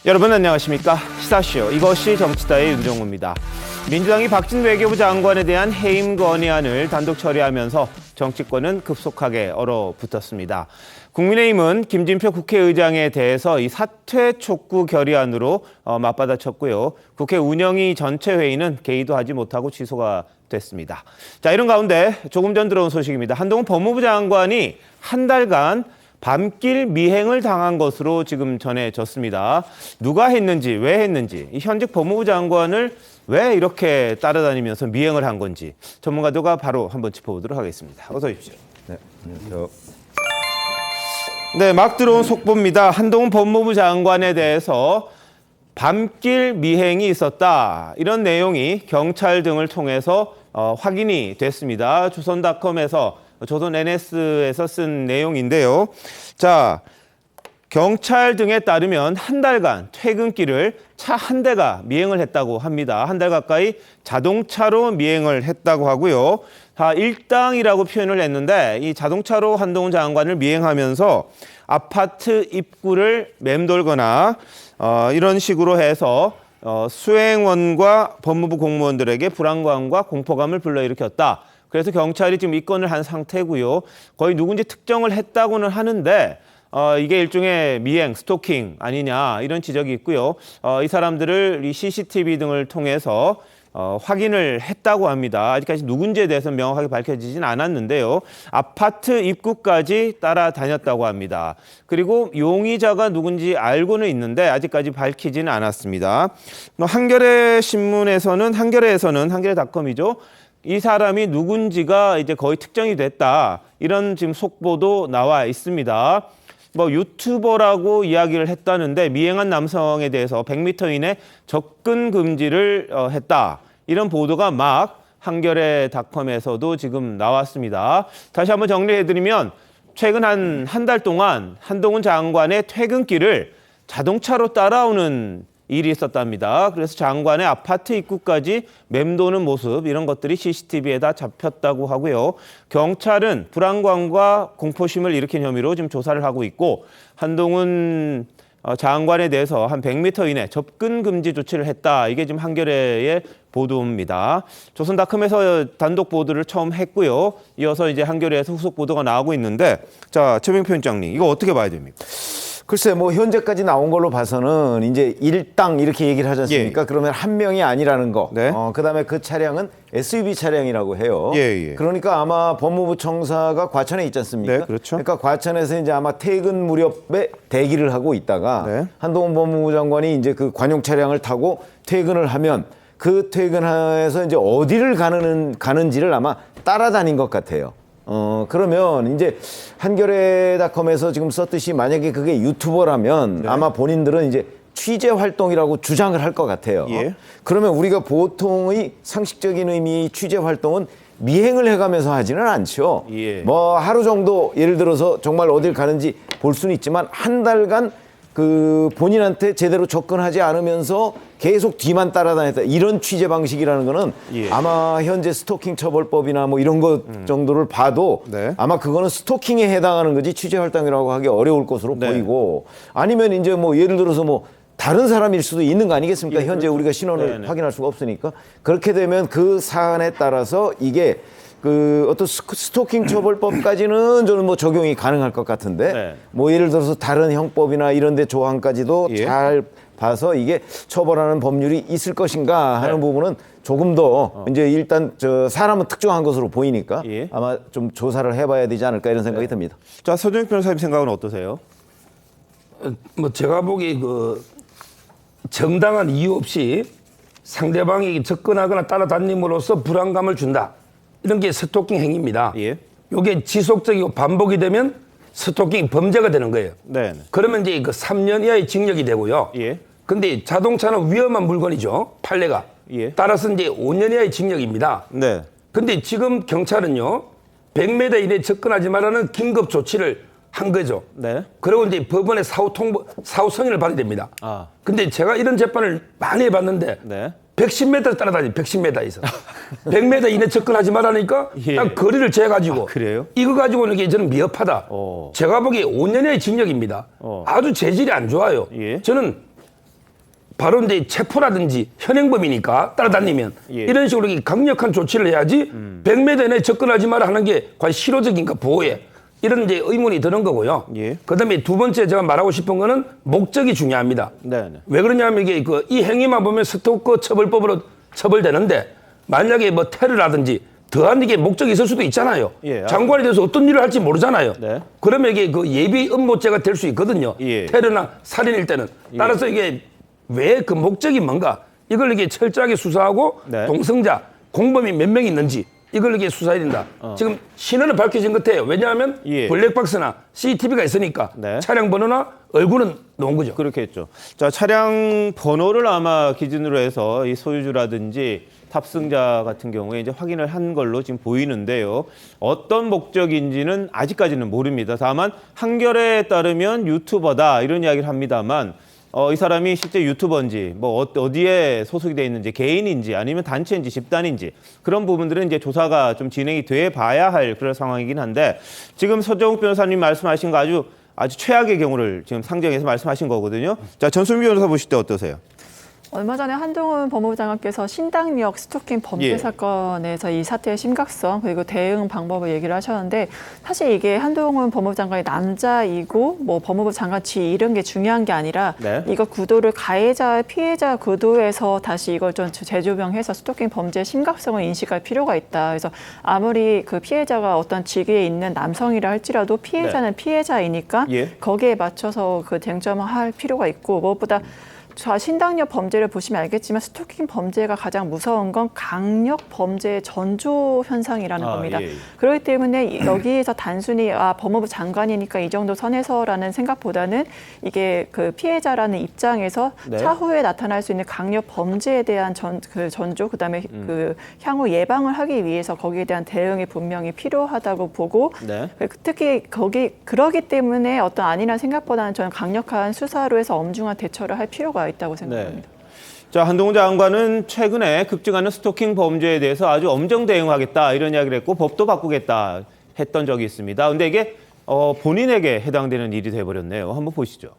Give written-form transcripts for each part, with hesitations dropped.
여러분 안녕하십니까? 시사쇼 이것이 정치다의 윤정우입니다. 민주당이 박진 외교부 장관에 대한 해임 건의안을 단독 처리하면서 정치권은 급속하게 얼어붙었습니다. 국민의힘은 김진표 국회의장에 대해서 이 사퇴 촉구 결의안으로 맞받아쳤고요. 국회 운영위 전체 회의는 개의도 하지 못하고 취소가 됐습니다. 자, 이런 가운데 조금 전 들어온 소식입니다. 한동훈 법무부 장관이 한 달간 밤길 미행을 당한 것으로 지금 전해졌습니다. 누가 했는지, 왜 했는지, 이 현직 법무부 장관을 왜 이렇게 따라다니면서 미행을 한 건지 전문가들과 바로 한번 짚어보도록 하겠습니다. 어서 오십시오. 네, 안녕하세요. 네, 막 들어온 속보입니다. 한동훈 법무부 장관에 대해서 밤길 미행이 있었다. 이런 내용이 경찰 등을 통해서 확인이 됐습니다. 조선닷컴에서 조선 NS에서 쓴 내용인데요. 자, 경찰 등에 따르면 한 달간 퇴근길을 차 한 대가 미행을 했다고 합니다. 한 달 가까이 자동차로 미행을 했다고 하고요. 다 일당이라고 표현을 했는데 이 자동차로 한동훈 장관을 미행하면서 아파트 입구를 맴돌거나 이런 식으로 해서 수행원과 법무부 공무원들에게 불안감과 공포감을 불러일으켰다. 그래서 경찰이 지금 입건을 한 상태고요. 거의 누군지 특정을 했다고는 하는데 이게 일종의 미행, 스토킹 아니냐 이런 지적이 있고요. 이 사람들을 이 CCTV 등을 통해서 확인을 했다고 합니다. 아직까지 누군지에 대해서는 명확하게 밝혀지진 않았는데요. 아파트 입구까지 따라다녔다고 합니다. 그리고 용의자가 누군지 알고는 있는데 아직까지 밝히지는 않았습니다. 한겨레신문에서는 한겨레닷컴이죠. 이 사람이 누군지가 이제 거의 특정이 됐다. 이런 지금 속보도 나와 있습니다. 유튜버라고 이야기를 했다는데 미행한 남성에 대해서 100m 이내 접근 금지를 했다. 이런 보도가 막 한겨레닷컴에서도 지금 나왔습니다. 다시 한번 정리해드리면 최근 한 달 동안 한동훈 장관의 퇴근길을 자동차로 따라오는 일이 있었답니다. 그래서 장관의 아파트 입구까지 맴도는 모습 이런 것들이 CCTV에 다 잡혔다고 하고요. 경찰은 불안감과 공포심을 일으킨 혐의로 지금 조사를 하고 있고 한동훈 장관에 대해서 한 100m 이내 접근 금지 조치를 했다. 이게 지금 한겨레의 보도입니다. 조선닷컴에서 단독 보도를 처음 했고요. 이어서 이제 한겨레에서 후속 보도가 나오고 있는데 자, 최병표 편장님 이거 어떻게 봐야 됩니까? 글쎄 현재까지 나온 걸로 봐서는 이제 일당 이렇게 얘기를 하지 않습니까? 예. 그러면 한 명이 아니라는 거. 네. 그다음에 그 차량은 SUV 차량이라고 해요. 예. 그러니까 아마 법무부 청사가 과천에 있지 않습니까? 네, 그렇죠. 그러니까 과천에서 이제 아마 퇴근 무렵에 대기를 하고 있다가 네. 한동훈 법무부 장관이 이제 그 관용 차량을 타고 퇴근을 하면 그 퇴근해서 이제 어디를 가는지를 아마 따라다닌 것 같아요. 그러면 이제 한겨레닷컴에서 지금 썼듯이 만약에 그게 유튜버라면 아마 본인들은 이제 취재 활동이라고 주장을 할 것 같아요. 예. 그러면 우리가 보통의 상식적인 의미의 취재 활동은 미행을 해가면서 하지는 않죠. 예. 하루 정도 예를 들어서 정말 어딜 가는지 볼 수는 있지만 한 달간 그 본인한테 제대로 접근하지 않으면서 계속 뒤만 따라다녔다. 이런 취재 방식이라는 거는 예. 아마 현재 스토킹 처벌법이나 이런 것 정도를 봐도 네. 아마 그거는 스토킹에 해당하는 거지 취재 활동이라고 하기 어려울 것으로 네. 보이고 아니면 이제 예를 들어서 다른 사람일 수도 있는 거 아니겠습니까? 예, 현재 우리가 신원을 네네. 확인할 수가 없으니까 그렇게 되면 그 사안에 따라서 이게 그 어떤 스토킹 처벌법까지는 저는 적용이 가능할 것 같은데 네. 예를 들어서 다른 형법이나 이런 데 조항까지도 예. 잘 봐서 이게 처벌하는 법률이 있을 것인가 하는 네. 부분은 조금 더 이제 일단 사람은 특정한 것으로 보이니까 예. 아마 좀 조사를 해봐야 되지 않을까 이런 생각이 듭니다. 자, 서정익 변호사님 생각은 어떠세요? 제가 보기 정당한 이유 없이 상대방에게 접근하거나 따라다님으로써 불안감을 준다. 이런 게 스토킹 행위입니다. 예. 이게 지속적이고 반복이 되면 스토킹 범죄가 되는 거예요. 네. 그러면 이제 3년 이하의 징역이 되고요. 예. 근데 자동차는 위험한 물건이죠. 판례가. 예. 따라서 이제 5년 이하의 징역입니다. 네. 근데 지금 경찰은요. 100m 이내에 접근하지 말라는 긴급 조치를 한 거죠. 네. 그리고 이제 법원에 사후 선언을 받아야 됩니다. 아. 근데 제가 이런 재판을 많이 해봤는데 네. 110m 따라다니 110m에서 100m 이내 접근하지 말라니까 예. 딱 거리를 재가지고 그래요? 이거 가지고는 이게 저는 미흡하다. 제가 보기에 5년의 징역입니다. 아주 재질이 안 좋아요. 예. 저는 바로 이제 체포라든지 현행범이니까 따라다니면 예. 이런 식으로 강력한 조치를 해야지 100m 내에 접근하지 마라 하는 게 과연 실효적인가 보호에 이런 이제 의문이 드는 거고요. 예. 그다음에 두 번째 제가 말하고 싶은 거는 목적이 중요합니다. 네네. 왜 그러냐면 이게 이 행위만 보면 스토커 처벌법으로 처벌되는데 만약에 뭐 테러라든지 더한 이게 목적이 있을 수도 있잖아요. 예. 장관에 대해서 어떤 일을 할지 모르잖아요. 네. 그러면 이게 그 예비 음모죄가 될 수 있거든요. 예. 테러나 살인일 때는. 따라서 이게 왜 그 목적이 뭔가 이걸 이게 철저하게 수사하고 네. 동승자, 공범이 몇 명 있는지 이걸 이게 수사해야 된다. 지금 신원은 밝혀진 것 같아요. 왜냐하면 예. 블랙박스나 CCTV가 있으니까 네. 차량 번호나 얼굴은 나온 거죠. 그렇겠죠. 자, 차량 번호를 아마 기준으로 해서 이 소유주라든지 탑승자 같은 경우에 이제 확인을 한 걸로 지금 보이는데요. 어떤 목적인지는 아직까지는 모릅니다. 다만 한겨레에 따르면 유튜버다 이런 이야기를 합니다만 이 사람이 실제 유튜버인지 뭐 어디에 소속이 돼 있는지 개인인지 아니면 단체인지 집단인지 그런 부분들은 이제 조사가 좀 진행이 돼 봐야 할 그런 상황이긴 한데 지금 서정욱 변호사님 말씀하신 거 아주 최악의 경우를 지금 상정해서 말씀하신 거거든요. 자, 전순미 변호사 보실 때 어떠세요? 얼마 전에 한동훈 법무부 장관께서 신당역 스토킹 범죄 예. 사건에서 이 사태의 심각성 그리고 대응 방법을 얘기를 하셨는데 사실 이게 한동훈 법무부 장관이 남자이고 뭐 법무부 장관 지 이런 게 중요한 게 아니라 네. 이거 구도를 가해자 피해자 구도에서 다시 이걸 좀 재조명해서 스토킹 범죄의 심각성을 인식할 필요가 있다. 그래서 아무리 그 피해자가 어떤 직위에 있는 남성이라 할지라도 피해자는 피해자이니까 예. 거기에 맞춰서 그 쟁점을 할 필요가 있고 무엇보다 신당역 범죄를 보시면 알겠지만 스토킹 범죄가 가장 무서운 건 강력 범죄의 전조 현상이라는 겁니다. 예. 그렇기 때문에 여기에서 단순히 법무부 장관이니까 이 정도 선에서라는 생각보다는 이게 그 피해자라는 입장에서 네. 차후에 나타날 수 있는 강력 범죄에 대한 전조 그다음에 그 향후 예방을 하기 위해서 거기에 대한 대응이 분명히 필요하다고 보고 네. 특히 그러기 때문에 어떤 아니란 생각보다는 저는 강력한 수사로 해서 엄중한 대처를 할 필요가 있다고 생각합니다. 네. 자, 한동훈 장관은 최근에 급증하는 스토킹 범죄에 대해서 아주 엄정 대응하겠다 이런 이야기를 했고 법도 바꾸겠다 했던 적이 있습니다. 근데 이게 본인에게 해당되는 일이 돼버렸네요. 한번 보시죠.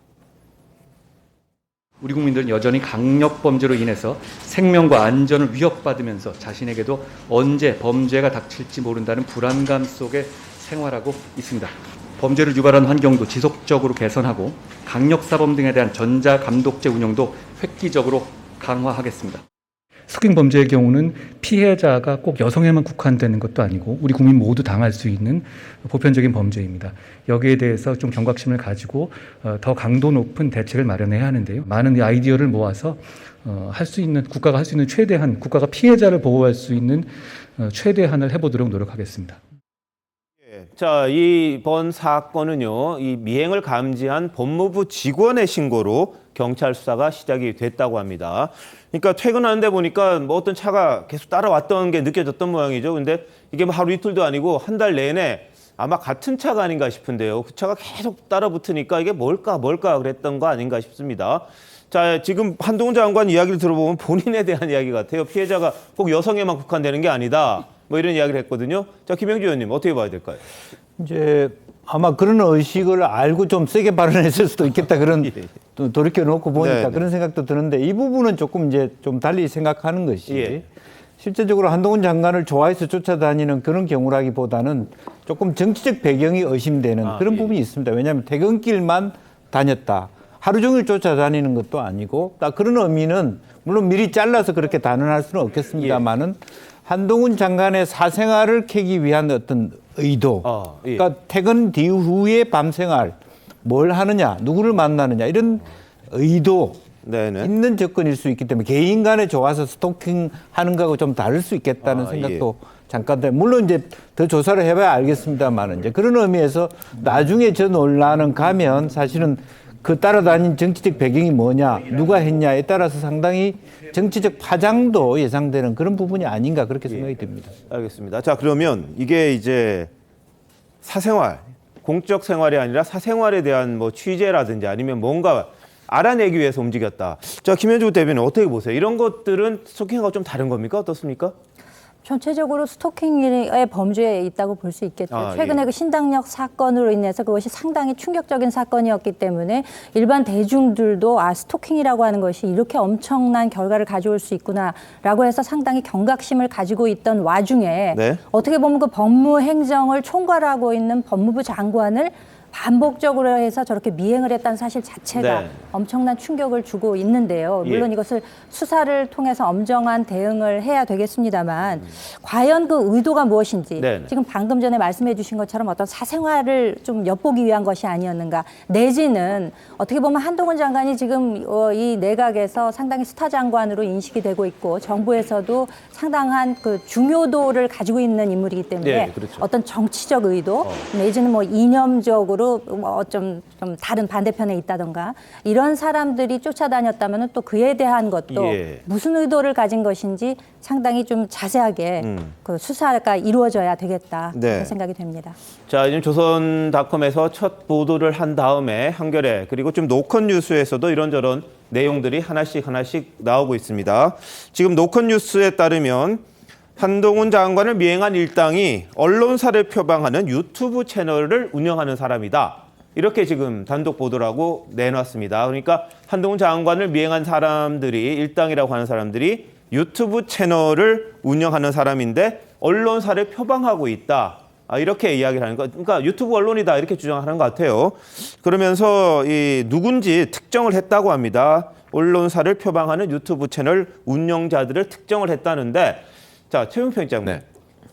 우리 국민들은 여전히 강력 범죄로 인해서 생명과 안전을 위협받으면서 자신에게도 언제 범죄가 닥칠지 모른다는 불안감 속에 생활하고 있습니다. 범죄를 유발하는 환경도 지속적으로 개선하고 강력사범 등에 대한 전자감독제 운영도 획기적으로 강화하겠습니다. 스토킹 범죄의 경우는 피해자가 꼭 여성에만 국한되는 것도 아니고 우리 국민 모두 당할 수 있는 보편적인 범죄입니다. 여기에 대해서 좀 경각심을 가지고 더 강도 높은 대책을 마련해야 하는데요. 많은 아이디어를 모아서 국가가 할 수 있는 최대한, 국가가 피해자를 보호할 수 있는 최대한을 해보도록 노력하겠습니다. 자, 이번 사건은요, 이 미행을 감지한 법무부 직원의 신고로 경찰 수사가 시작이 됐다고 합니다. 그러니까 퇴근하는데 보니까 뭐 어떤 차가 계속 따라왔던 게 느껴졌던 모양이죠. 근데 이게 뭐 하루 이틀도 아니고 한 달 내내 아마 같은 차가 아닌가 싶은데요. 그 차가 계속 따라붙으니까 이게 뭘까 그랬던 거 아닌가 싶습니다. 자, 지금 한동훈 장관 이야기를 들어보면 본인에 대한 이야기 같아요. 피해자가 꼭 여성에만 국한되는 게 아니다. 뭐 이런 이야기를 했거든요. 자, 김영주 의원님 어떻게 봐야 될까요? 이제 아마 그런 의식을 알고 좀 세게 발언했을 수도 있겠다 그런 또 돌이켜 놓고 보니까 네네. 그런 생각도 드는데 이 부분은 조금 이제 좀 달리 생각하는 것이 예. 실제적으로 한동훈 장관을 좋아해서 쫓아다니는 그런 경우라기보다는 조금 정치적 배경이 의심되는 그런 부분이 있습니다. 왜냐하면 퇴근길만 다녔다. 하루 종일 쫓아다니는 것도 아니고 딱 그런 의미는 물론 미리 잘라서 그렇게 단언할 수는 없겠습니다만은 한동훈 장관의 사생활을 캐기 위한 어떤 의도, 예. 그러니까 퇴근 뒤후에 밤생활 뭘 하느냐, 누구를 만나느냐 이런 의도 네네. 있는 접근일 수 있기 때문에 개인 간에 좋아서 스토킹하는 거하고 좀 다를 수 있겠다는 생각도 잠깐 물론 이제 더 조사를 해봐야 알겠습니다만 이제 그런 의미에서 나중에 저 논란은 가면 사실은 그 따라다닌 정치적 배경이 뭐냐, 누가 했냐에 따라서 상당히 정치적 파장도 예상되는 그런 부분이 아닌가 그렇게 생각이 듭니다. 알겠습니다. 자, 그러면 이게 이제 사생활, 공적 생활이 아니라 사생활에 대한 뭐 취재라든지 아니면 뭔가 알아내기 위해서 움직였다. 자, 김현주 대변인 어떻게 보세요? 이런 것들은 스토킹하고 좀 다른 겁니까? 어떻습니까? 전체적으로 스토킹의 범죄에 있다고 볼 수 있겠죠. 아, 최근에 예. 그 신당역 사건으로 인해서 그것이 상당히 충격적인 사건이었기 때문에 일반 대중들도 스토킹이라고 하는 것이 이렇게 엄청난 결과를 가져올 수 있구나라고 해서 상당히 경각심을 가지고 있던 와중에 네. 어떻게 보면 그 법무행정을 총괄하고 있는 법무부 장관을 반복적으로 해서 저렇게 미행을 했다는 사실 자체가 네. 엄청난 충격을 주고 있는데요. 물론 예. 이것을 수사를 통해서 엄정한 대응을 해야 되겠습니다만 과연 그 의도가 무엇인지 네네. 지금 방금 전에 말씀해 주신 것처럼 어떤 사생활을 좀 엿보기 위한 것이 아니었는가 내지는 어떻게 보면 한동훈 장관이 지금 이 내각에서 상당히 스타 장관으로 인식이 되고 있고 정부에서도 상당한 그 중요도를 가지고 있는 인물이기 때문에 네, 그렇죠. 어떤 정치적 의도 내지는 뭐 이념적으로 좀 다른 반대편에 있다던가 이런 사람들이 쫓아다녔다면 또 그에 대한 것도 예. 무슨 의도를 가진 것인지 상당히 좀 자세하게 그 수사가 이루어져야 되겠다 네. 그런 생각이 됩니다. 자, 지금 조선닷컴에서 첫 보도를 한 다음에 한겨레 그리고 좀 노컷 뉴스에서도 이런저런 내용들이 하나씩 나오고 있습니다. 지금 노컷 뉴스에 따르면 한동훈 장관을 미행한 일당이 언론사를 표방하는 유튜브 채널을 운영하는 사람이다. 이렇게 지금 단독 보도라고 내놨습니다. 그러니까 한동훈 장관을 미행한 사람들이 일당이라고 하는 사람들이 유튜브 채널을 운영하는 사람인데 언론사를 표방하고 있다. 이렇게 이야기를 하는 거. 그러니까 유튜브 언론이다 이렇게 주장하는 것 같아요. 그러면서 이 누군지 특정을 했다고 합니다. 언론사를 표방하는 유튜브 채널 운영자들을 특정을 했다는데 자, 최용평 장님. 네.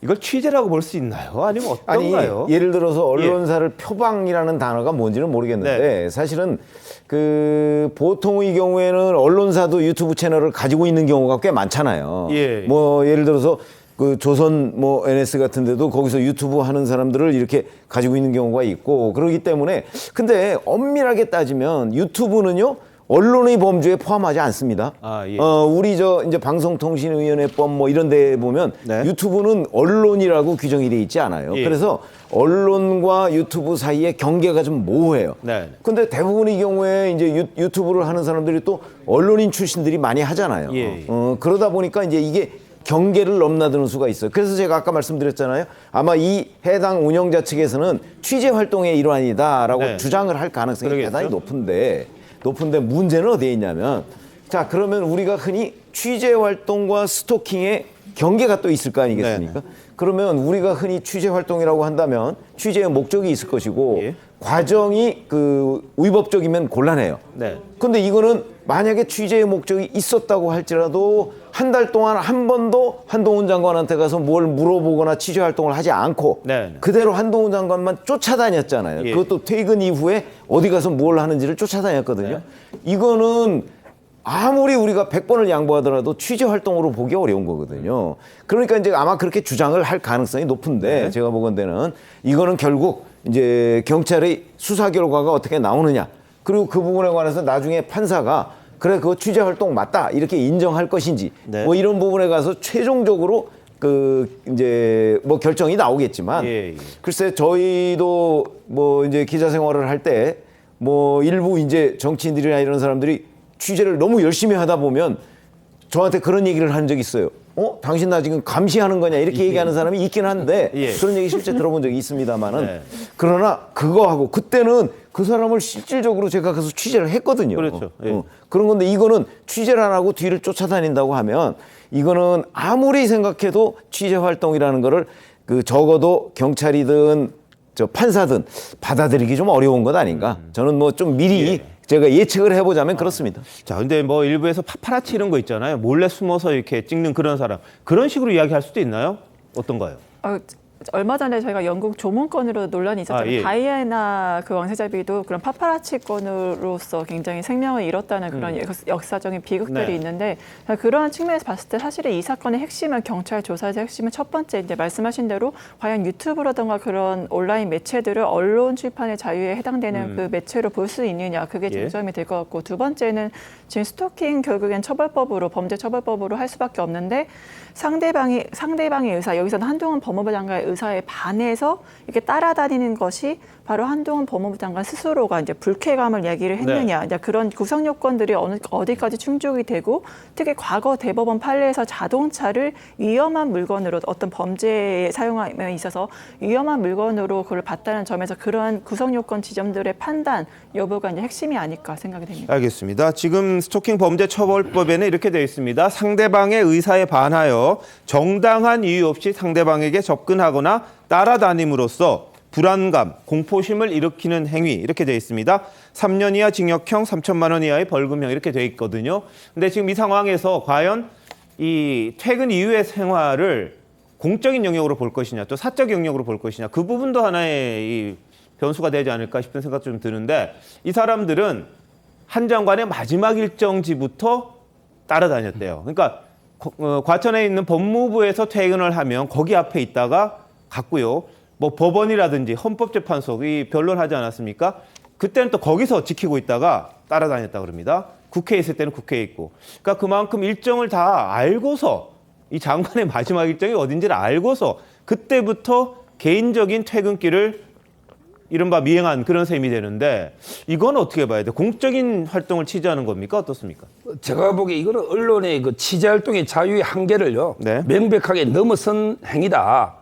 이걸 취재라고 볼 수 있나요? 아니면 어떤가요? 아니, 예를 들어서 언론사를 표방이라는 단어가 뭔지는 모르겠는데 네. 사실은 그 보통의 경우에는 언론사도 유튜브 채널을 가지고 있는 경우가 꽤 많잖아요. 예. 뭐 예를 들어서 그 조선 뭐 NS 같은 데도 거기서 유튜브 하는 사람들을 이렇게 가지고 있는 경우가 있고 그러기 때문에 근데 엄밀하게 따지면 유튜브는요. 언론의 범주에 포함하지 않습니다. 예. 우리 이제 방송통신위원회법 뭐 이런 데 보면 네. 유튜브는 언론이라고 규정이 돼 있지 않아요. 예. 그래서 언론과 유튜브 사이의 경계가 좀 모호해요. 네. 근데 대부분의 경우에 이제 유튜브를 하는 사람들이 또 언론인 출신들이 많이 하잖아요. 예. 그러다 보니까 이제 이게 경계를 넘나드는 수가 있어요. 그래서 제가 아까 말씀드렸잖아요. 아마 이 해당 운영자 측에서는 취재 활동의 일환이다라고 네. 주장을 할 가능성이 그러겠죠. 대단히 높은데 문제는 어디에 있냐면 자 그러면 우리가 흔히 취재 활동과 스토킹의 경계가 또 있을 거 아니겠습니까? 그러면 우리가 흔히 취재 활동이라고 한다면 취재의 목적이 있을 것이고 예. 과정이 그 위법적이면 곤란해요. 네. 근데 이거는 만약에 취재의 목적이 있었다고 할지라도 한 달 동안 한 번도 한동훈 장관한테 가서 뭘 물어보거나 취재 활동을 하지 않고 네. 그대로 한동훈 장관만 쫓아다녔잖아요. 예. 그것도 퇴근 이후에 어디 가서 뭘 하는지를 쫓아다녔거든요. 이거는 아무리 우리가 100번을 양보하더라도 취재 활동으로 보기 어려운 거거든요. 그러니까 이제 아마 그렇게 주장을 할 가능성이 높은데 제가 보건대는 이거는 결국 이제 경찰의 수사 결과가 어떻게 나오느냐 그리고 그 부분에 관해서 나중에 판사가 그래 그거 취재 활동 맞다 이렇게 인정할 것인지 네. 뭐 이런 부분에 가서 최종적으로 그 이제 뭐 결정이 나오겠지만 예. 글쎄 저희도 뭐 이제 기자 생활을 할 때 뭐 일부 이제 정치인들이나 이런 사람들이 취재를 너무 열심히 하다 보면 저한테 그런 얘기를 한 적이 있어요. 당신 나 지금 감시하는 거냐 이렇게 얘기하는 사람이 있긴 한데 예. 그런 얘기 실제 들어본 적이 있습니다만은 네. 그러나 그거하고 그때는 그 사람을 실질적으로 제가 가서 취재를 했거든요. 그렇죠. 예. 그런 건데 이거는 취재를 안 하고 뒤를 쫓아다닌다고 하면 이거는 아무리 생각해도 취재 활동이라는 거를 그 적어도 경찰이든 저 판사든 받아들이기 좀 어려운 것 아닌가. 저는 뭐 좀 미리 제가 예측을 해보자면 그렇습니다. 자, 근데 뭐 일부에서 파파라치 이런 거 있잖아요. 몰래 숨어서 이렇게 찍는 그런 사람. 그런 식으로 이야기할 수도 있나요? 어떤가요? 얼마 전에 저희가 영국 조문건으로 논란이 있었잖아요. 예. 다이애나 그 왕세자비도 그런 파파라치 건으로서 굉장히 생명을 잃었다는 그런 역사적인 비극들이 네. 있는데 그러한 측면에서 봤을 때 사실은 이 사건의 핵심은 경찰 조사에서 핵심은 첫 번째 이제 말씀하신 대로 과연 유튜브라든가 그런 온라인 매체들을 언론 출판의 자유에 해당되는 그 매체로 볼 수 있느냐 그게 쟁점이 될 것 같고 두 번째는 지금 스토킹 결국엔 처벌법으로 범죄 처벌법으로 할 수밖에 없는데 상대방의 의사 여기서는 한동훈 법무부 장관의 의사에 반해서 이렇게 따라다니는 것이 바로 한동훈 법무부 장관 스스로가 이제 불쾌감을 얘기를 했느냐, 이제 그런 구성 요건들이 어디까지 충족이 되고, 특히 과거 대법원 판례에서 자동차를 위험한 물건으로 어떤 범죄에 사용함에 있어서 위험한 물건으로 그걸 봤다는 점에서 그러한 구성 요건 지점들의 판단 여부가 이제 핵심이 아닐까 생각이 됩니다. 알겠습니다. 지금 스토킹 범죄 처벌법에는 이렇게 되어 있습니다. 상대방의 의사에 반하여 정당한 이유 없이 상대방에게 접근하거나 따라다님으로써 불안감, 공포심을 일으키는 행위 이렇게 되어 있습니다. 3년 이하 징역형, 3천만 원 이하의 벌금형 이렇게 되어 있거든요. 근데 지금 이 상황에서 과연 이 퇴근 이후의 생활을 공적인 영역으로 볼 것이냐, 또 사적 영역으로 볼 것이냐, 그 부분도 하나의 이 변수가 되지 않을까 싶은 생각 좀 드는데, 이 사람들은 한 장관의 마지막 일정지부터 따라다녔대요. 그러니까 과천에 있는 법무부에서 퇴근을 하면 거기 앞에 있다가 갔고요. 뭐 법원이라든지 헌법재판소 이 변론하지 않았습니까? 그때는 또 거기서 지키고 있다가 따라다녔다 그럽니다. 국회에 있을 때는 국회에 있고. 그러니까 그만큼 일정을 다 알고서, 이 장관의 마지막 일정이 어딘지를 알고서 그때부터 개인적인 퇴근길을 이른바 미행한 그런 셈이 되는데, 이건 어떻게 봐야 돼? 공적인 활동을 취재하는 겁니까? 어떻습니까? 제가 보기에 이거는 언론의 그 취재 활동의 자유의 한계를요, 네. 명백하게 넘어선 행위다.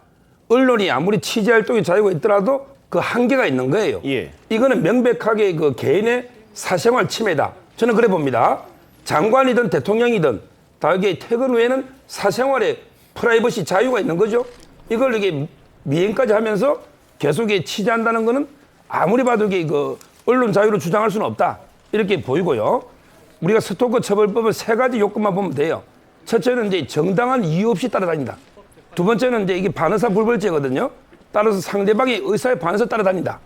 언론이 아무리 취재 활동의 자유가 있더라도 그 한계가 있는 거예요. 예. 이거는 명백하게 그 개인의 사생활 침해다. 저는 그래 봅니다. 장관이든 대통령이든 다 이게 퇴근 후에는 사생활에 프라이버시 자유가 있는 거죠. 이걸 이게 미행까지 하면서 계속 취재한다는 거는 아무리 봐도 이게 그 언론 자유로 주장할 수는 없다. 이렇게 보이고요. 우리가 스토커 처벌법은 3가지 요건만 보면 돼요. 첫째는 이제 정당한 이유 없이 따라다닌다. 두 번째는 이제 이게 반의사 불벌죄거든요. 따라서 상대방의 의사에 반해서 따라다닌다.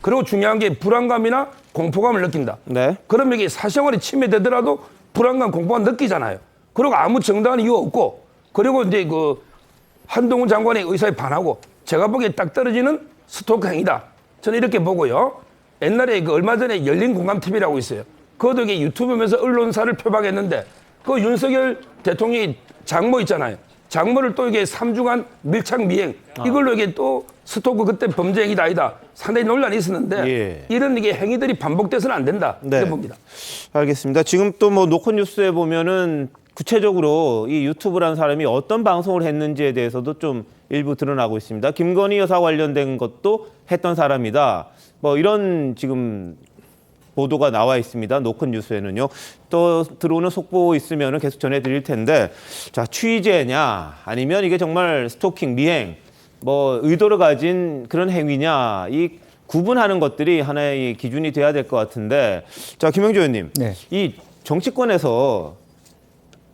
그리고 중요한 게 불안감이나 공포감을 느낀다. 네. 그럼 이게 사생활이 침해되더라도 불안감, 공포감 느끼잖아요. 그리고 아무 정당한 이유 없고, 그리고 이제 그 한동훈 장관의 의사에 반하고, 제가 보기에 딱 떨어지는 스토커 행위다. 저는 이렇게 보고요. 옛날에 그 얼마 전에 열린 공감 TV라고 있어요. 그것도 이게 유튜브면서 언론사를 표방했는데, 그 윤석열 대통령이 장모 있잖아요. 장모를 또 이게 3주간 밀착 미행, 이걸로 이게 또 스토커 그때 범죄 행위다 아니다. 상당히 논란이 있었는데, 예. 이런 이게 행위들이 반복돼서는 안 된다. 네. 이렇게 봅니다. 알겠습니다. 지금 또 뭐 노컷 뉴스에 보면은 구체적으로 이 유튜브라는 사람이 어떤 방송을 했는지에 대해서도 좀 일부 드러나고 있습니다. 김건희 여사 관련된 것도 했던 사람이다. 뭐 이런 지금 보도가 나와 있습니다. 노컷 뉴스에는요. 또 들어오는 속보 있으면 계속 전해드릴 텐데, 자, 취재냐 아니면 이게 정말 스토킹, 미행, 뭐 의도를 가진 그런 행위냐, 이 구분하는 것들이 하나의 기준이 돼야 될 것 같은데, 자, 김영주 의원님, 네. 이 정치권에서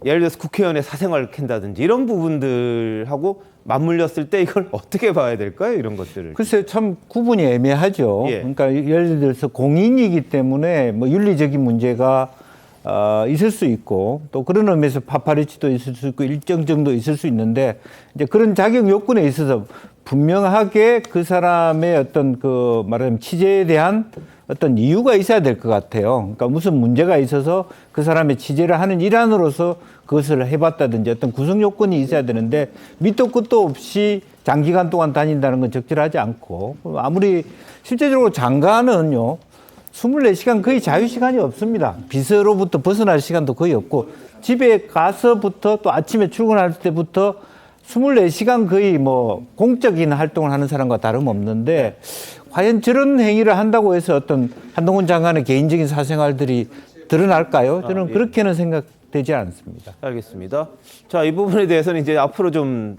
예를 들어서 국회의원의 사생활을 캔다든지 이런 부분들하고 맞물렸을 때 이걸 어떻게 봐야 될까요? 이런 것들을. 글쎄요, 참 구분이 애매하죠. 예. 그러니까 예를 들어서 공인이기 때문에 뭐 윤리적인 문제가 있을 수 있고, 또 그런 의미에서 파파리치도 있을 수 있고 일정 정도 있을 수 있는데, 이제 그런 자격 요건에 있어서 분명하게 그 사람의 어떤 그 말하자면 취재에 대한 어떤 이유가 있어야 될 것 같아요. 그러니까 무슨 문제가 있어서 그 사람의 취재를 하는 일환으로서 그것을 해봤다든지 어떤 구성 요건이 있어야 되는데, 밑도 끝도 없이 장기간 동안 다닌다는 건 적절하지 않고, 아무리 실제적으로 장관은요 24시간 거의 자유시간이 없습니다. 비서로부터 벗어날 시간도 거의 없고, 집에 가서부터 또 아침에 출근할 때부터 24시간 거의 뭐 공적인 활동을 하는 사람과 다름없는데, 과연 저런 행위를 한다고 해서 어떤 한동훈 장관의 개인적인 사생활들이 드러날까요? 저는 그렇게는 생각되지 않습니다. 알겠습니다. 자, 이 부분에 대해서는 이제 앞으로 좀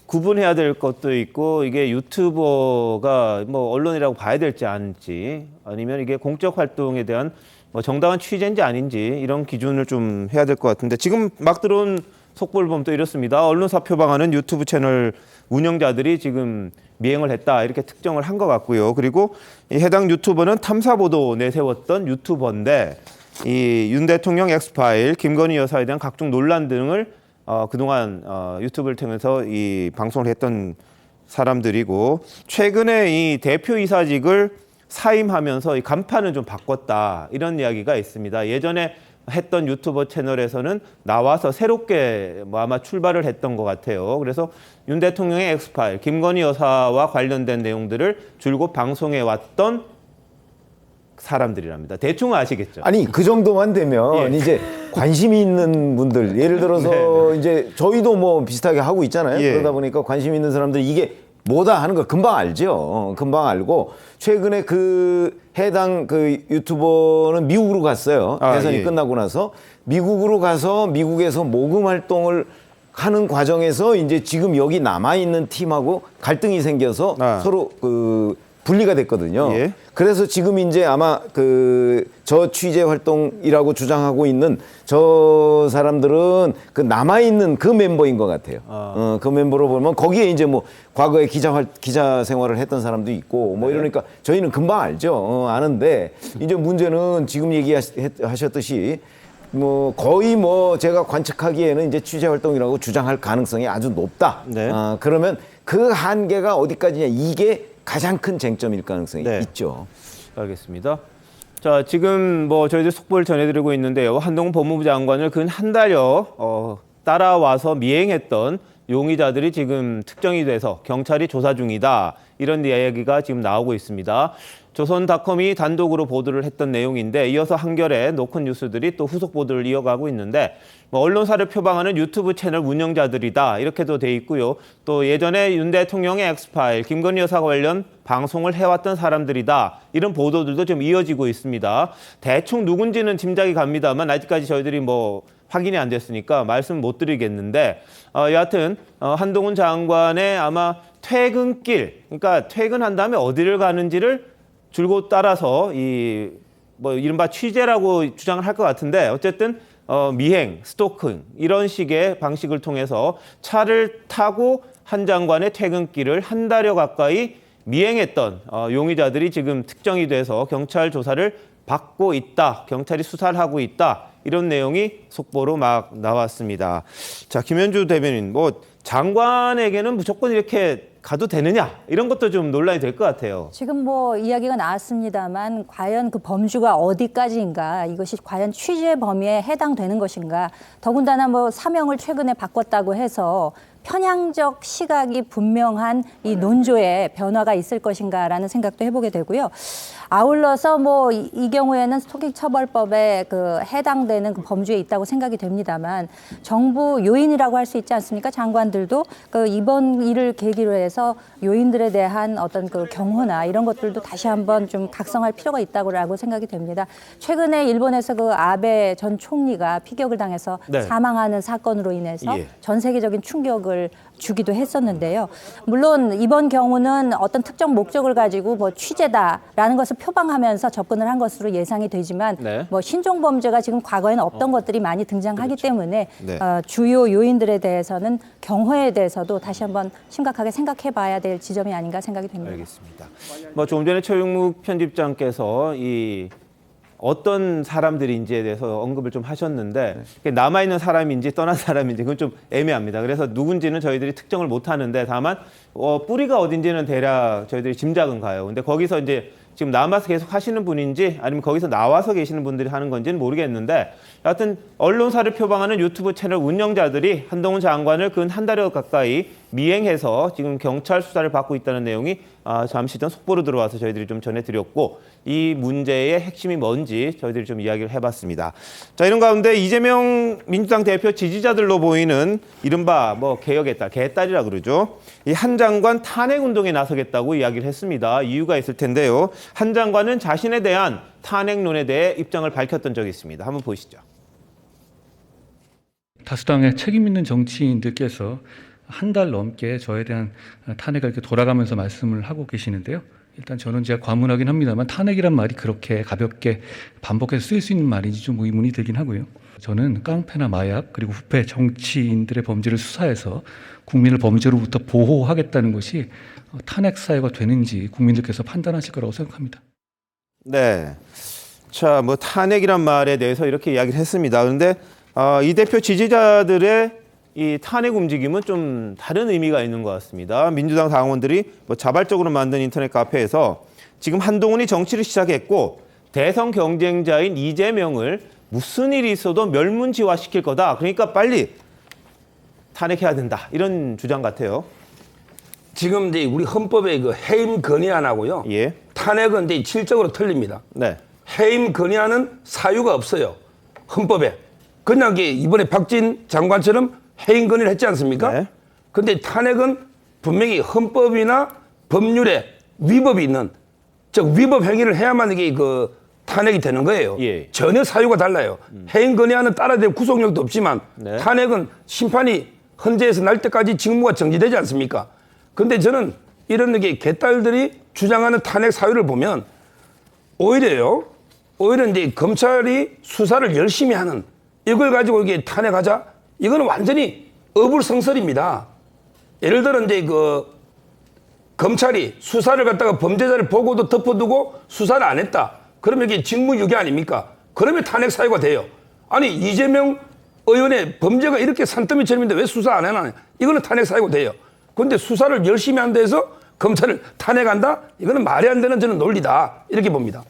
구분해야 될 것도 있고, 이게 유튜버가 뭐 언론이라고 봐야 될지 아닌지, 아니면 이게 공적 활동에 대한 뭐 정당한 취재인지 아닌지 이런 기준을 좀 해야 될 것 같은데, 지금 막 들어온 속보를 보면 또 이렇습니다. 언론사 표방하는 유튜브 채널 운영자들이 지금 미행을 했다 이렇게 특정을 한 것 같고요. 그리고 이 해당 유튜버는 탐사보도 내세웠던 유튜버인데, 이 윤 대통령 엑스파일, 김건희 여사에 대한 각종 논란 등을 그동안 유튜브를 통해서 이 방송을 했던 사람들이고, 최근에 이 대표이사직을 사임하면서 이 간판을 좀 바꿨다 이런 이야기가 있습니다. 예전에 했던 유튜버 채널에서는 나와서 새롭게 뭐 아마 출발을 했던 것 같아요. 그래서 윤 대통령의 엑스파일, 김건희 여사와 관련된 내용들을 줄곧 방송해 왔던 사람들이랍니다. 대충 아시겠죠? 아니 그 정도만 되면 예. 이제 관심이 있는 분들 예를 들어서 이제 저희도 뭐 비슷하게 하고 있잖아요. 예. 그러다 보니까 관심 있는 사람들이 이게 뭐다 하는 거 금방 알죠. 금방 알고 최근에 그 해당 그 유튜버는 미국으로 갔어요. 대선이 예. 끝나고 나서 미국으로 가서 미국에서 모금 활동을 하는 과정에서 이제 지금 여기 남아 있는 팀하고 갈등이 생겨서 서로 그 분리가 됐거든요. 예. 그래서 지금 이제 아마 그 저 취재 활동이라고 주장하고 있는 저 사람들은 그 남아 있는 그 멤버인 것 같아요. 그 멤버로 보면 거기에 이제 뭐 과거에 기자 생활을 했던 사람도 있고 뭐 이러니까 저희는 금방 알죠. 아는데 이제 문제는 지금 얘기하셨듯이 뭐 거의 뭐 제가 관측하기에는 이제 취재 활동이라고 주장할 가능성이 아주 높다. 네. 그러면 그 한계가 어디까지냐 이게 가장 큰 쟁점일 가능성이 네. 있죠. 알겠습니다. 자, 지금 뭐 저희들 속보를 전해드리고 있는데요. 한동훈 법무부 장관을 근 한 달여 따라와서 미행했던 용의자들이 지금 특정이 돼서 경찰이 조사 중이다. 이런 이야기가 지금 나오고 있습니다. 조선닷컴이 단독으로 보도를 했던 내용인데 이어서 한겨레 노컷 뉴스들이 또 후속 보도를 이어가고 있는데 뭐 언론사를 표방하는 유튜브 채널 운영자들이다 이렇게도 돼 있고요. 또 예전에 윤 대통령의 엑스파일, 김건희 여사 관련 방송을 해왔던 사람들이다 이런 보도들도 좀 이어지고 있습니다. 대충 누군지는 짐작이 갑니다만 아직까지 저희들이 뭐 확인이 안 됐으니까 말씀 못 드리겠는데 여하튼 한동훈 장관의 아마 퇴근길, 그러니까 퇴근한 다음에 어디를 가는지를 줄곧 따라서 이 뭐 이른바 취재라고 주장을 할 것 같은데 어쨌든 미행, 스토킹 이런 식의 방식을 통해서 차를 타고 한 장관의 퇴근길을 한 달여 가까이 미행했던 용의자들이 지금 특정이 돼서 경찰 조사를 받고 있다, 경찰이 수사를 하고 있다 이런 내용이 속보로 막 나왔습니다. 자, 김현주 대변인, 뭐 장관에게는 무조건 이렇게 가도 되느냐 이런 것도 좀 논란이 될 것 같아요. 지금 뭐 이야기가 나왔습니다만 과연 그 범주가 어디까지인가, 이것이 과연 취재 범위에 해당되는 것인가, 더군다나 뭐 사명을 최근에 바꿨다고 해서 편향적 시각이 분명한 이 논조에 변화가 있을 것인가라는 생각도 해보게 되고요. 아울러서 뭐 이 경우에는 스토킹 처벌법에 그 해당되는 그 범주에 있다고 생각이 됩니다만 정부 요인이라고 할 수 있지 않습니까? 장관들도 그 이번 일을 계기로 해서 요인들에 대한 어떤 그 경호나 이런 것들도 다시 한번 좀 각성할 필요가 있다고 생각이 됩니다. 최근에 일본에서 그 아베 전 총리가 피격을 당해서 네. 사망하는 사건으로 인해서 예. 전 세계적인 충격을 주기도 했었는데요. 물론 이번 경우는 어떤 특정 목적을 가지고 뭐 취재다라는 것을 표방하면서 접근을 한 것으로 예상이 되지만 네. 뭐 신종 범죄가 지금 과거에는 없던 것들이 많이 등장하기 때문에 네. 주요 요인들에 대해서는 경호에 대해서도 다시 한번 심각하게 생각해봐야 될 지점이 아닌가 생각이 됩니다. 알겠습니다. 뭐 좀 전에 최용묵 편집장께서 이 어떤 사람들인지에 대해서 언급을 좀 하셨는데 남아있는 사람인지 떠난 사람인지 그건 좀 애매합니다. 그래서 누군지는 저희들이 특정을 못 하는데 다만 뿌리가 어딘지는 대략 저희들이 짐작은 가요. 근데 거기서 이제 지금 남아서 계속 하시는 분인지 아니면 거기서 나와서 계시는 분들이 하는 건지는 모르겠는데 여하튼 언론사를 표방하는 유튜브 채널 운영자들이 한동훈 장관을 근 한 달여 가까이 미행해서 지금 경찰 수사를 받고 있다는 내용이 잠시 전 속보로 들어와서 저희들이 좀 전해드렸고 이 문제의 핵심이 뭔지 저희들이 좀 이야기를 해봤습니다. 자, 이런 가운데 이재명 민주당 대표 지지자들로 보이는 이른바 뭐 개혁의 딸, 개딸이라 그러죠. 이 한 장관 탄핵 운동에 나서겠다고 이야기를 했습니다. 이유가 있을 텐데요. 한 장관은 자신에 대한 탄핵론에 대해 입장을 밝혔던 적이 있습니다. 한번 보시죠. 다수당의 책임 있는 정치인들께서 한 달 넘게 저에 대한 탄핵을 이렇게 돌아가면서 말씀을 하고 계시는데요. 일단 저는 제가 과문하긴 합니다만 탄핵이란 말이 그렇게 가볍게 반복해서 쓰일 수 있는 말인지 좀 의문이 들긴 하고요. 저는 깡패나 마약 그리고 부패 정치인들의 범죄를 수사해서 국민을 범죄로부터 보호하겠다는 것이 탄핵 사유가 되는지 국민들께서 판단하실 거라고 생각합니다. 네. 자, 뭐 탄핵이란 말에 대해서 이렇게 이야기를 했습니다. 그런데 이 대표 지지자들의 이 탄핵 움직임은 좀 다른 의미가 있는 것 같습니다. 민주당 당원들이 뭐 자발적으로 만든 인터넷 카페에서 지금 한동훈이 정치를 시작했고 대선 경쟁자인 이재명을 무슨 일이 있어도 멸문지화시킬 거다. 그러니까 빨리 탄핵해야 된다. 이런 주장 같아요. 지금 이제 우리 헌법의 그 해임 건의안하고요. 예. 탄핵은 이제 질적으로 틀립니다. 네. 해임 건의안은 사유가 없어요. 헌법에. 그냥 이번에 박진 장관처럼 해임 건의를 했지 않습니까? 네. 근데 탄핵은 분명히 헌법이나 법률에 위법이 있는, 즉 위법 행위를 해야만 이게 그 탄핵이 되는 거예요. 예. 전혀 사유가 달라요. 해임 건의안은 따라야 될 구속력도 없지만 네. 탄핵은 심판이 헌재에서 날 때까지 직무가 정지되지 않습니까? 근데 저는 이런 게 개딸들이 주장하는 탄핵 사유를 보면 오히려 이제 검찰이 수사를 열심히 하는 이걸 가지고 이게 탄핵하자, 이거는 완전히 어불성설입니다. 예를 들어 이제 그 검찰이 수사를 갖다가 범죄자를 보고도 덮어두고 수사를 안 했다. 그러면 이게 직무유기 아닙니까? 그러면 탄핵 사유가 돼요. 아니 이재명 의원의 범죄가 이렇게 산더미처럼인데 왜 수사 안 해나? 이거는 탄핵 사유가 돼요. 그런데 수사를 열심히 한 데서 검찰을 탄핵한다? 이거는 말이 안 되는 저는 논리다. 이렇게 봅니다.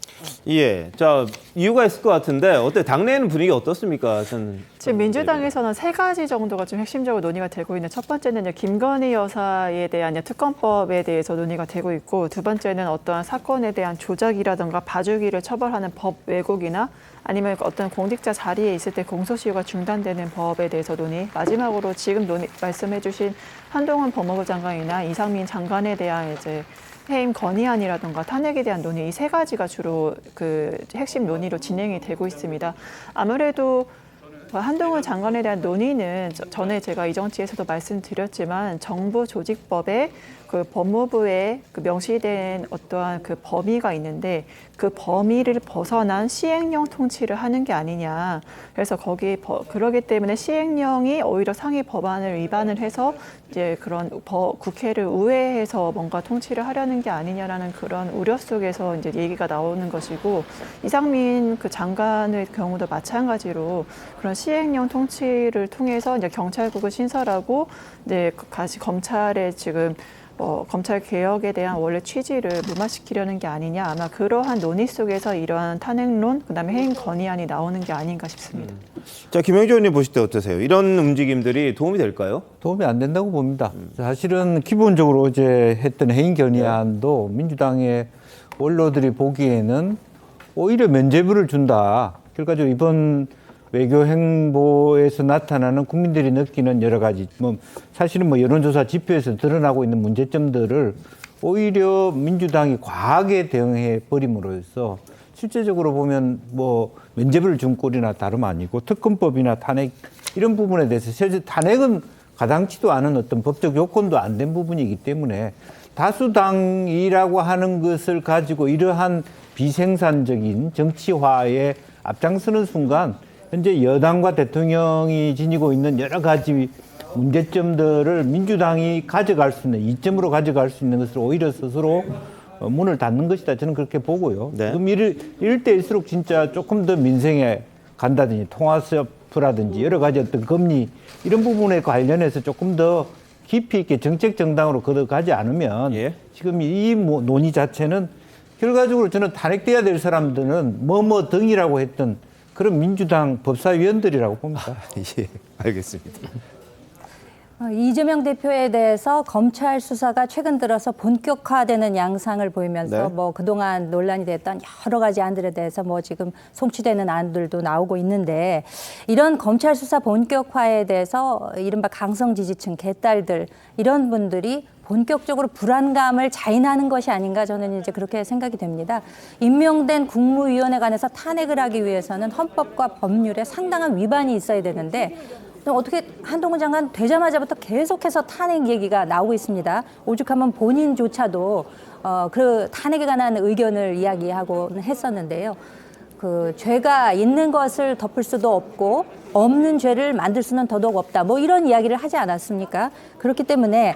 예. 자, 이유가 있을 것 같은데 어때? 당내는 분위기 어떻습니까? 지금 민주당에서는 세 가지 정도가 좀 핵심적으로 논의가 되고 있는, 첫 번째는 김건희 여사에 대한 특검법에 대해서 논의가 되고 있고, 두 번째는 어떠한 사건에 대한 조작이라든가 봐주기를 처벌하는 법 왜곡이나 아니면 어떤 공직자 자리에 있을 때 공소시효가 중단되는 법에 대해서 논의, 마지막으로 지금 말씀해주신 한동훈 법무부 장관이나 이상민 장관에 대한 이제 해임 건의안이라든가 탄핵에 대한 논의, 이 세 가지가 주로 그 핵심 논의로 진행이 되고 있습니다. 아무래도 한동훈 장관에 대한 논의는 전에 제가 이 정치에서도 말씀드렸지만 정부 조직법에 그 법무부에 그 명시된 어떠한 그 범위가 있는데 그 범위를 벗어난 시행령 통치를 하는 게 아니냐. 그래서 그러기 때문에 시행령이 오히려 상위 법안을 위반을 해서 이제 그런 국회를 우회해서 뭔가 통치를 하려는 게 아니냐라는 그런 우려 속에서 이제 얘기가 나오는 것이고, 이상민 그 장관의 경우도 마찬가지로 그런 시행령 통치를 통해서 이제 경찰국을 신설하고 이제 다시 검찰의 지금 검찰 개혁에 대한 원래 취지를 무마시키려는 게 아니냐, 아마 그러한 논의 속에서 이러한 탄핵론, 그다음에 해임 건의안이 나오는 게 아닌가 싶습니다. 자, 김영주 의원님 보실 때 어떠세요? 이런 움직임들이 도움이 될까요? 도움이 안 된다고 봅니다. 사실은 기본적으로 어제 했던 해임 건의안도 민주당의 원로들이 보기에는 오히려 면죄부를 준다. 결과적으로 이번 외교 행보에서 나타나는 국민들이 느끼는 여러 가지, 사실은 여론조사 지표에서 드러나고 있는 문제점들을 오히려 민주당이 과하게 대응해 버림으로써 실제적으로 보면 면죄부를 준 꼴이나 다름 아니고, 특검법이나 탄핵 이런 부분에 대해서 실제 탄핵은 가당치도 않은 어떤 법적 요건도 안 된 부분이기 때문에 다수당이라고 하는 것을 가지고 이러한 비생산적인 정치화에 앞장서는 순간 현재 여당과 대통령이 지니고 있는 여러 가지 문제점들을 민주당이 가져갈 수 있는, 이점으로 가져갈 수 있는 것을 오히려 스스로 문을 닫는 것이다. 저는 그렇게 보고요. 네. 그럼 이럴 때일수록 진짜 조금 더 민생에 간다든지 통화수협이라든지 여러 가지 어떤 금리 이런 부분에 관련해서 조금 더 깊이 있게 정책 정당으로 걷어가지 않으면 지금 이 논의 자체는 결과적으로 저는 탄핵돼야 될 사람들은 등이라고 했던 그런 민주당 법사위원들이라고 봅니다. 예, 알겠습니다. 이재명 대표에 대해서 검찰 수사가 최근 들어서 본격화되는 양상을 보이면서 네. 그동안 논란이 됐던 여러 가지 안들에 대해서 지금 송치되는 안들도 나오고 있는데, 이런 검찰 수사 본격화에 대해서 이른바 강성 지지층, 개딸들 이런 분들이 본격적으로 불안감을 자인하는 것이 아닌가, 저는 이제 그렇게 생각이 됩니다. 임명된 국무위원에 관해서 탄핵을 하기 위해서는 헌법과 법률에 상당한 위반이 있어야 되는데 어떻게 한동훈 장관 되자마자부터 계속해서 탄핵 얘기가 나오고 있습니다. 오죽하면 본인조차도 그 탄핵에 관한 의견을 이야기하고 했었는데요. 그 죄가 있는 것을 덮을 수도 없고 없는 죄를 만들 수는 더더욱 없다. 이런 이야기를 하지 않았습니까? 그렇기 때문에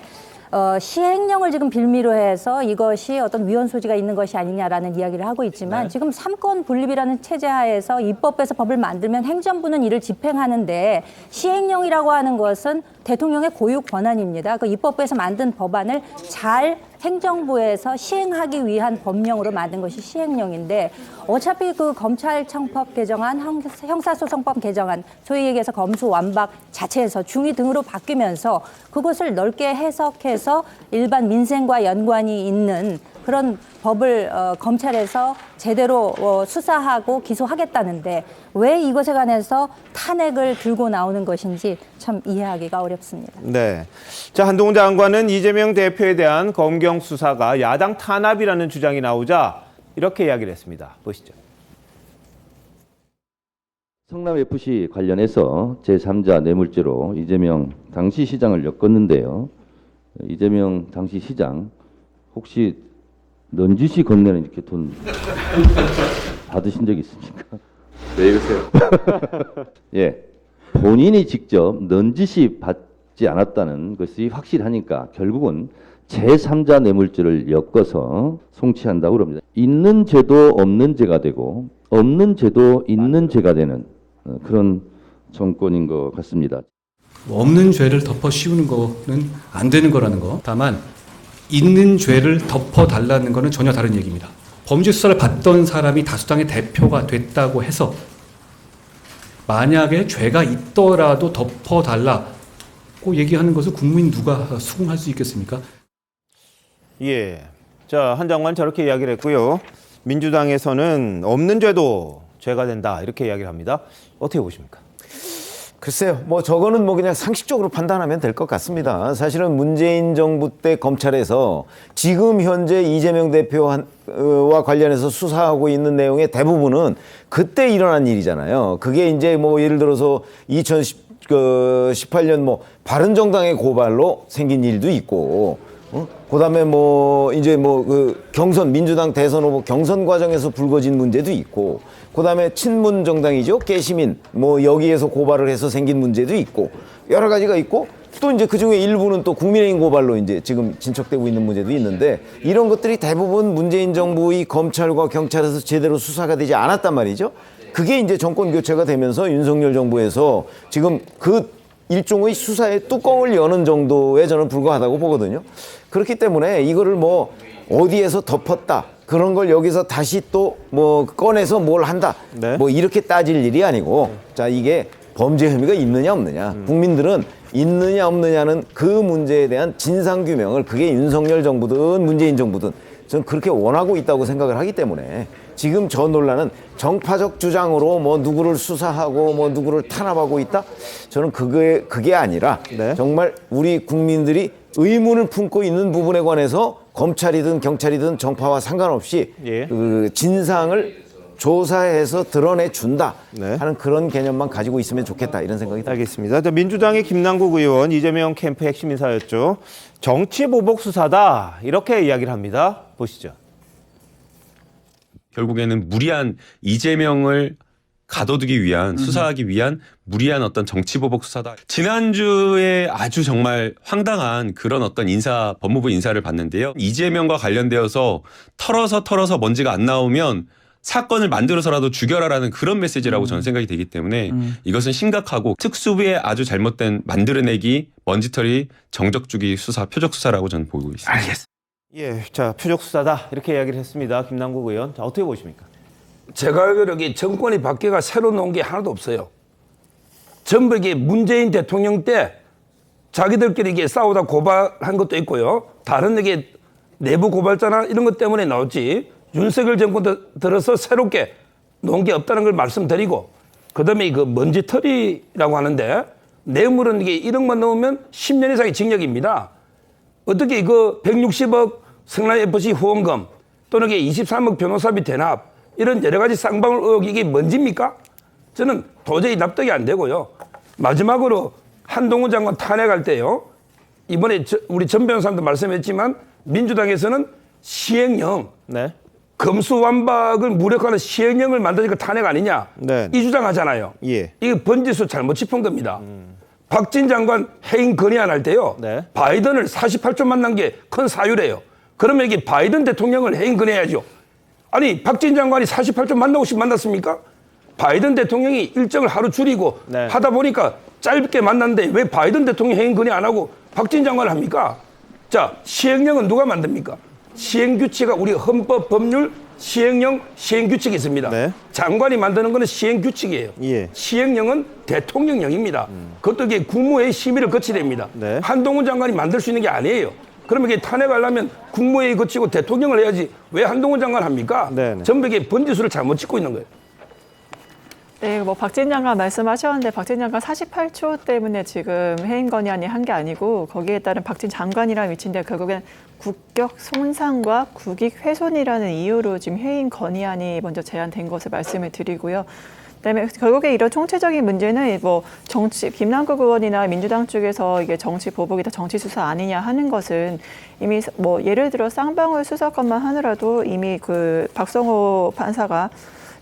시행령을 지금 빌미로 해서 이것이 어떤 위헌 소지가 있는 것이 아니냐라는 이야기를 하고 있지만, 지금 삼권 분립이라는 체제 하에서 입법에서 법을 만들면 행정부는 이를 집행하는데, 시행령이라고 하는 것은 대통령의 고유 권한입니다. 그 입법부에서 만든 법안을 잘 행정부에서 시행하기 위한 법령으로 만든 것이 시행령인데 어차피 그 검찰청법 개정안, 형사소송법 개정안, 소위 얘기해서 검수완박 자체에서 중위 등으로 바뀌면서 그것을 넓게 해석해서 일반 민생과 연관이 있는 그런 법을 검찰에서 제대로 수사하고 기소하겠다는데 왜 이것에 관해서 탄핵을 들고 나오는 것인지 참 이해하기가 어렵습니다. 네. 자, 한동훈 장관은 이재명 대표에 대한 검경 수사가 야당 탄압이라는 주장이 나오자 이렇게 이야기를 했습니다. 보시죠. 성남FC 관련해서 제3자 뇌물죄로 이재명 당시 시장을 엮었는데요. 이재명 당시 시장 혹시 넌지시 건네는 이렇게 돈 받으신 적 있습니까? 네, 읽으세요. 예, 본인이 직접 넌지시 받지 않았다는 것이 확실하니까 결국은 제3자 뇌물죄를 엮어서 송치한다고 그럽니다. 있는 죄도 없는 죄가 되고 없는 죄도 있는 죄가 되는 그런 정권인 것 같습니다. 없는 죄를 덮어 씌우는 거는 안 되는 거라는 거. 다만 있는 죄를 덮어달라는 거는 전혀 다른 얘기입니다. 범죄 수사를 받던 사람이 다수당의 대표가 됐다고 해서 만약에 죄가 있더라도 덮어달라고 얘기하는 것을 국민 누가 수긍할 수 있겠습니까? 예. 자, 한 장관 저렇게 이야기를 했고요. 민주당에서는 없는 죄도 죄가 된다 이렇게 이야기를 합니다. 어떻게 보십니까? 글쎄요, 뭐 저거는 뭐 그냥 상식적으로 판단하면 될 것 같습니다. 사실은 문재인 정부 때 검찰에서 지금 현재 이재명 대표와 관련해서 수사하고 있는 내용의 대부분은 그때 일어난 일이잖아요. 그게 이제 뭐 예를 들어서 2018년 뭐 바른정당의 고발로 생긴 일도 있고, 그다음에 뭐 이제 뭐 그 경선 민주당 대선 후보 경선 과정에서 불거진 문제도 있고, 그다음에 친문 정당이죠 깨시민 뭐 여기에서 고발을 해서 생긴 문제도 있고 여러 가지가 있고 또 이제 그 중에 일부는 또 국민의힘 고발로 이제 지금 진척되고 있는 문제도 있는데 이런 것들이 대부분 문재인 정부의 검찰과 경찰에서 제대로 수사가 되지 않았단 말이죠. 그게 이제 정권 교체가 되면서 윤석열 정부에서 지금 그 일종의 수사의 뚜껑을 여는 정도에 저는 불과하다고 보거든요. 그렇기 때문에 이거를 뭐 어디에서 덮었다 그런 걸 여기서 다시 또 뭐 꺼내서 뭘 한다 네. 뭐 이렇게 따질 일이 아니고 자 이게 범죄 혐의가 있느냐 없느냐 국민들은 있느냐 없느냐는 그 문제에 대한 진상규명을 그게 윤석열 정부든 문재인 정부든 저는 그렇게 원하고 있다고 생각을 하기 때문에 지금 저 논란은 정파적 주장으로 뭐 누구를 수사하고 뭐 누구를 탄압하고 있다 저는 그게 아니라 네. 정말 우리 국민들이 의문을 품고 있는 부분에 관해서 검찰이든 경찰이든 정파와 상관없이 예. 그 진상을 조사해서 드러내준다 네. 하는 그런 개념만 가지고 있으면 좋겠다 이런 생각이 듭니다. 알겠습니다. 자, 민주당의 김남국 의원 이재명 캠프 핵심 인사였죠. 정치 보복 수사다 이렇게 이야기를 합니다. 보시죠. 결국에는 무리한 이재명을 가둬두기 위한 수사하기 위한 무리한 어떤 정치보복 수사다. 지난주에 아주 정말 황당한 그런 어떤 법무부 인사를 봤는데요. 이재명과 관련되어서 털어서 먼지가 안 나오면 사건을 만들어서라도 죽여라라는 그런 메시지라고 저는 생각이 되기 때문에 이것은 심각하고 특수부의 아주 잘못된 만들어내기, 먼지털이, 정적주기 수사, 표적 수사라고 저는 보고 있습니다. 알겠습니다. 예, 자 표적 수사다 이렇게 이야기를 했습니다. 김남국 의원, 자 어떻게 보십니까? 제가 알기로 정권이 바뀌가 새로 놓은 게 하나도 없어요. 전부 이게 문재인 대통령 때 자기들끼리 이게 싸우다 고발한 것도 있고요. 다른 이게 내부 고발자나 이런 것 때문에 나왔지. 윤석열 정권 들어서 새롭게 놓은 게 없다는 걸 말씀드리고, 그다음에 그 먼지털이라고 하는데 뇌물은 이게 1억만 넣으면 10년 이상의 징역입니다. 어떻게 이거 160억 성남FC 후원금 또는 이게 23억 변호사비 대납 이런 여러 가지 쌍방울 의혹 이게 뭔지입니까? 저는 도저히 납득이 안 되고요. 마지막으로 한동훈 장관 탄핵할 때요. 이번에 우리 전 변호사님도 말씀했지만 민주당에서는 시행령, 네. 검수완박을 무력화하는 시행령을 만드니까 탄핵 아니냐 네. 이 주장하잖아요. 예. 이게 번지수 잘못 짚은 겁니다. 박진 장관 해임 건의안 할 때요. 네. 바이든을 48조 만난 게 큰 사유래요. 그러면 이게 바이든 대통령을 해임 건의해야죠. 아니 박진 장관이 48조 만나고 싶 만났습니까? 바이든 대통령이 일정을 하루 줄이고 네. 하다 보니까 짧게 만났는데 왜 바이든 대통령 해임 건의 안 하고 박진 장관을 합니까? 자, 시행령은 누가 만듭니까? 시행규칙이 우리 헌법 법률 시행령 시행규칙이 있습니다. 네. 장관이 만드는 거는 시행규칙이에요. 예. 시행령은 대통령령입니다. 그것도 이게 국무회의 심의를 거쳐야 됩니다. 네. 한동훈 장관이 만들 수 있는 게 아니에요. 그러면 이게 탄핵하려면 국무회의 거치고 대통령을 해야지 왜 한동훈 장관 합니까? 네네. 전부 이게 번지수를 잘못 찍고 있는 거예요. 네, 뭐 박진 장관 말씀하셨는데 박진 장관 48초 때문에 지금 해임 건의안이 한 게 아니고 거기에 따른 박진 장관이라는 위치인데 결국엔 국격 손상과 국익 훼손이라는 이유로 지금 해임 건의안이 먼저 제안된 것을 말씀을 드리고요. 그다음에 결국에 이런 총체적인 문제는 뭐 정치 김남국 의원이나 민주당 쪽에서 이게 정치 보복이다, 정치 수사 아니냐 하는 것은 이미 뭐 예를 들어 쌍방울 수사건만 하느라도 이미 그 박성호 판사가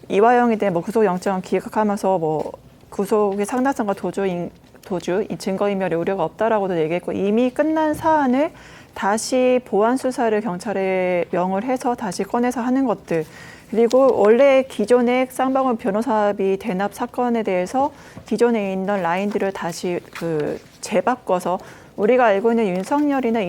이화영에 대한 뭐 구속영장 기각하면서 뭐 구속의 상당성과 도주 이 증거인멸의 우려가 없다라고도 얘기했고 이미 끝난 사안을 다시 보완 수사를 경찰에 명을 해서 다시 꺼내서 하는 것들. 그리고 원래 기존의 쌍방울 변호사비 대납 사건에 대해서 기존에 있는 라인들을 다시 재바꿔서 우리가 알고 있는 윤석열이나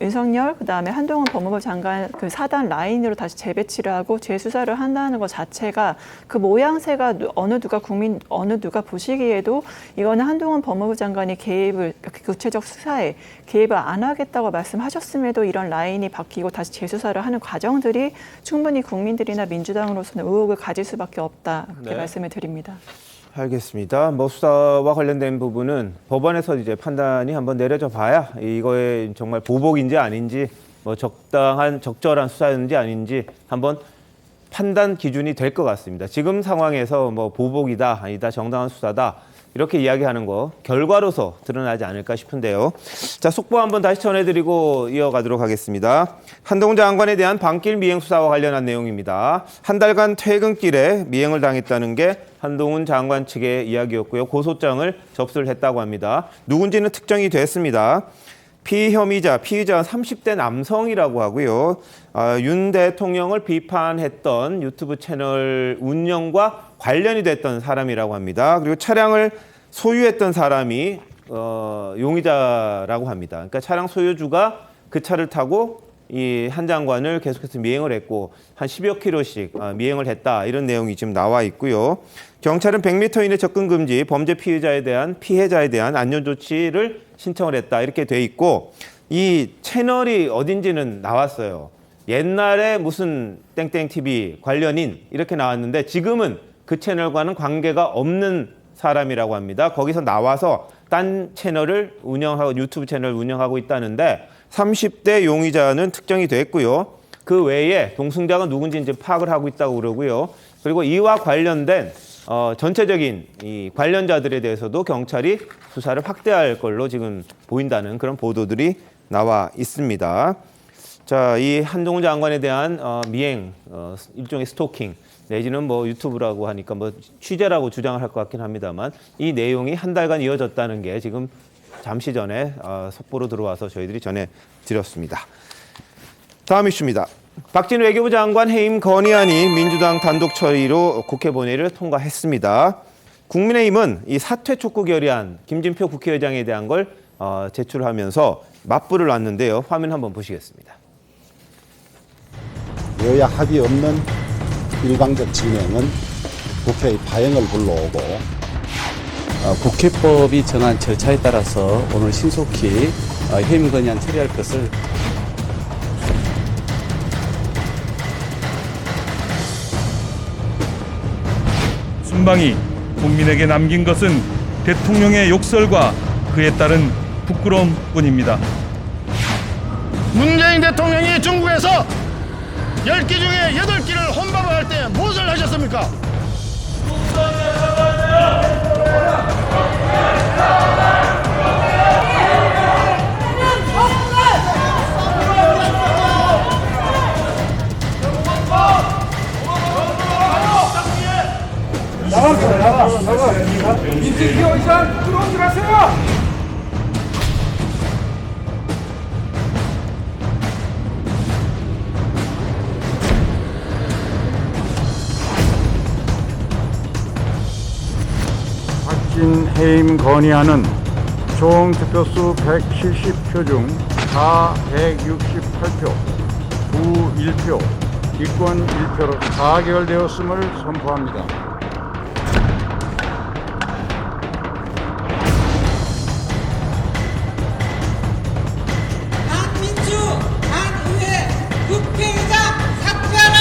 윤석열 그다음에 한동훈 법무부 장관 그 사단 라인으로 다시 재배치를 하고 재수사를 한다는 것 자체가 그 모양새가 어느 누가 보시기에도 이거는 한동훈 법무부 장관이 구체적 수사에 개입을 안 하겠다고 말씀하셨음에도 이런 라인이 바뀌고 다시 재수사를 하는 과정들이 충분히 국민들이나 민주당으로서는 의혹을 가질 수밖에 없다 이렇게 네. 말씀을 드립니다. 알겠습니다. 뭐 수사와 관련된 부분은 법원에서 이제 판단이 한번 내려져 봐야 이거에 정말 보복인지 아닌지 뭐 적절한 수사인지 아닌지 한번 판단 기준이 될 것 같습니다. 지금 상황에서 뭐 보복이다 아니다 정당한 수사다 이렇게 이야기하는 거 결과로서 드러나지 않을까 싶은데요. 자, 속보 한번 다시 전해드리고 이어가도록 하겠습니다. 한동훈 장관에 대한 밤길 미행 수사와 관련한 내용입니다. 한 달간 퇴근길에 미행을 당했다는 게 한동훈 장관 측의 이야기였고요. 고소장을 접수를 했다고 합니다. 누군지는 특정이 됐습니다. 피의자는 30대 남성이라고 하고요. 윤 대통령을 비판했던 유튜브 채널 운영과 관련이 됐던 사람이라고 합니다. 그리고 차량을 소유했던 사람이 용의자라고 합니다. 그러니까 차량 소유주가 그 차를 타고 이 한 장관을 계속해서 미행을 했고 한 10여 킬로씩 미행을 했다 이런 내용이 지금 나와 있고요. 경찰은 100m 이내 접근 금지, 범죄 피해자에 대한 안전 조치를 신청을 했다 이렇게 돼 있고 이 채널이 어딘지는 나왔어요. 옛날에 무슨 땡땡 TV 관련인 이렇게 나왔는데 지금은 그 채널과는 관계가 없는 사람이라고 합니다. 거기서 나와서 딴 채널을 운영하고 유튜브 채널을 운영하고 있다는데 30대 용의자는 특정이 됐고요. 그 외에 동승자가 누군지 이제 파악을 하고 있다고 그러고요. 그리고 이와 관련된 전체적인 이 관련자들에 대해서도 경찰이 수사를 확대할 걸로 지금 보인다는 그런 보도들이 나와 있습니다. 자, 이 한동훈 장관에 대한 미행, 일종의 스토킹 내지는 뭐 유튜브라고 하니까 뭐 취재라고 주장을 할 것 같긴 합니다만 이 내용이 한 달간 이어졌다는 게 지금 잠시 전에 속보로 들어와서 저희들이 전해드렸습니다. 다음 이슈입니다. 박진 외교부 장관 해임 건의안이 민주당 단독 처리로 국회 본회의를 통과했습니다. 국민의힘은 이 사퇴 촉구 결의안 김진표 국회의장에 대한 걸 제출하면서 맞불을 놨는데요. 화면 한번 보시겠습니다. 여야 합의 없는 일방적 진행은 국회의 파행을 불러오고 국회법이 정한 절차에 따라서 오늘 신속히 해임 건의안 처리할 것을 순방이 국민에게 남긴 것은 대통령의 욕설과 그에 따른 부끄러움뿐입니다. 문재인 대통령이 중국에서 10개 중에 8개를 혼밥을 할 때 무엇을 하셨습니까? 민지기호 이상 들어오지 마세요! 박진 해임 건의안은 총 득표수 170표 중 다 168표, 부 1표, 기권 1표로 가결되었음을 선포합니다. 한민주 한의회 국회의장 삭제하라!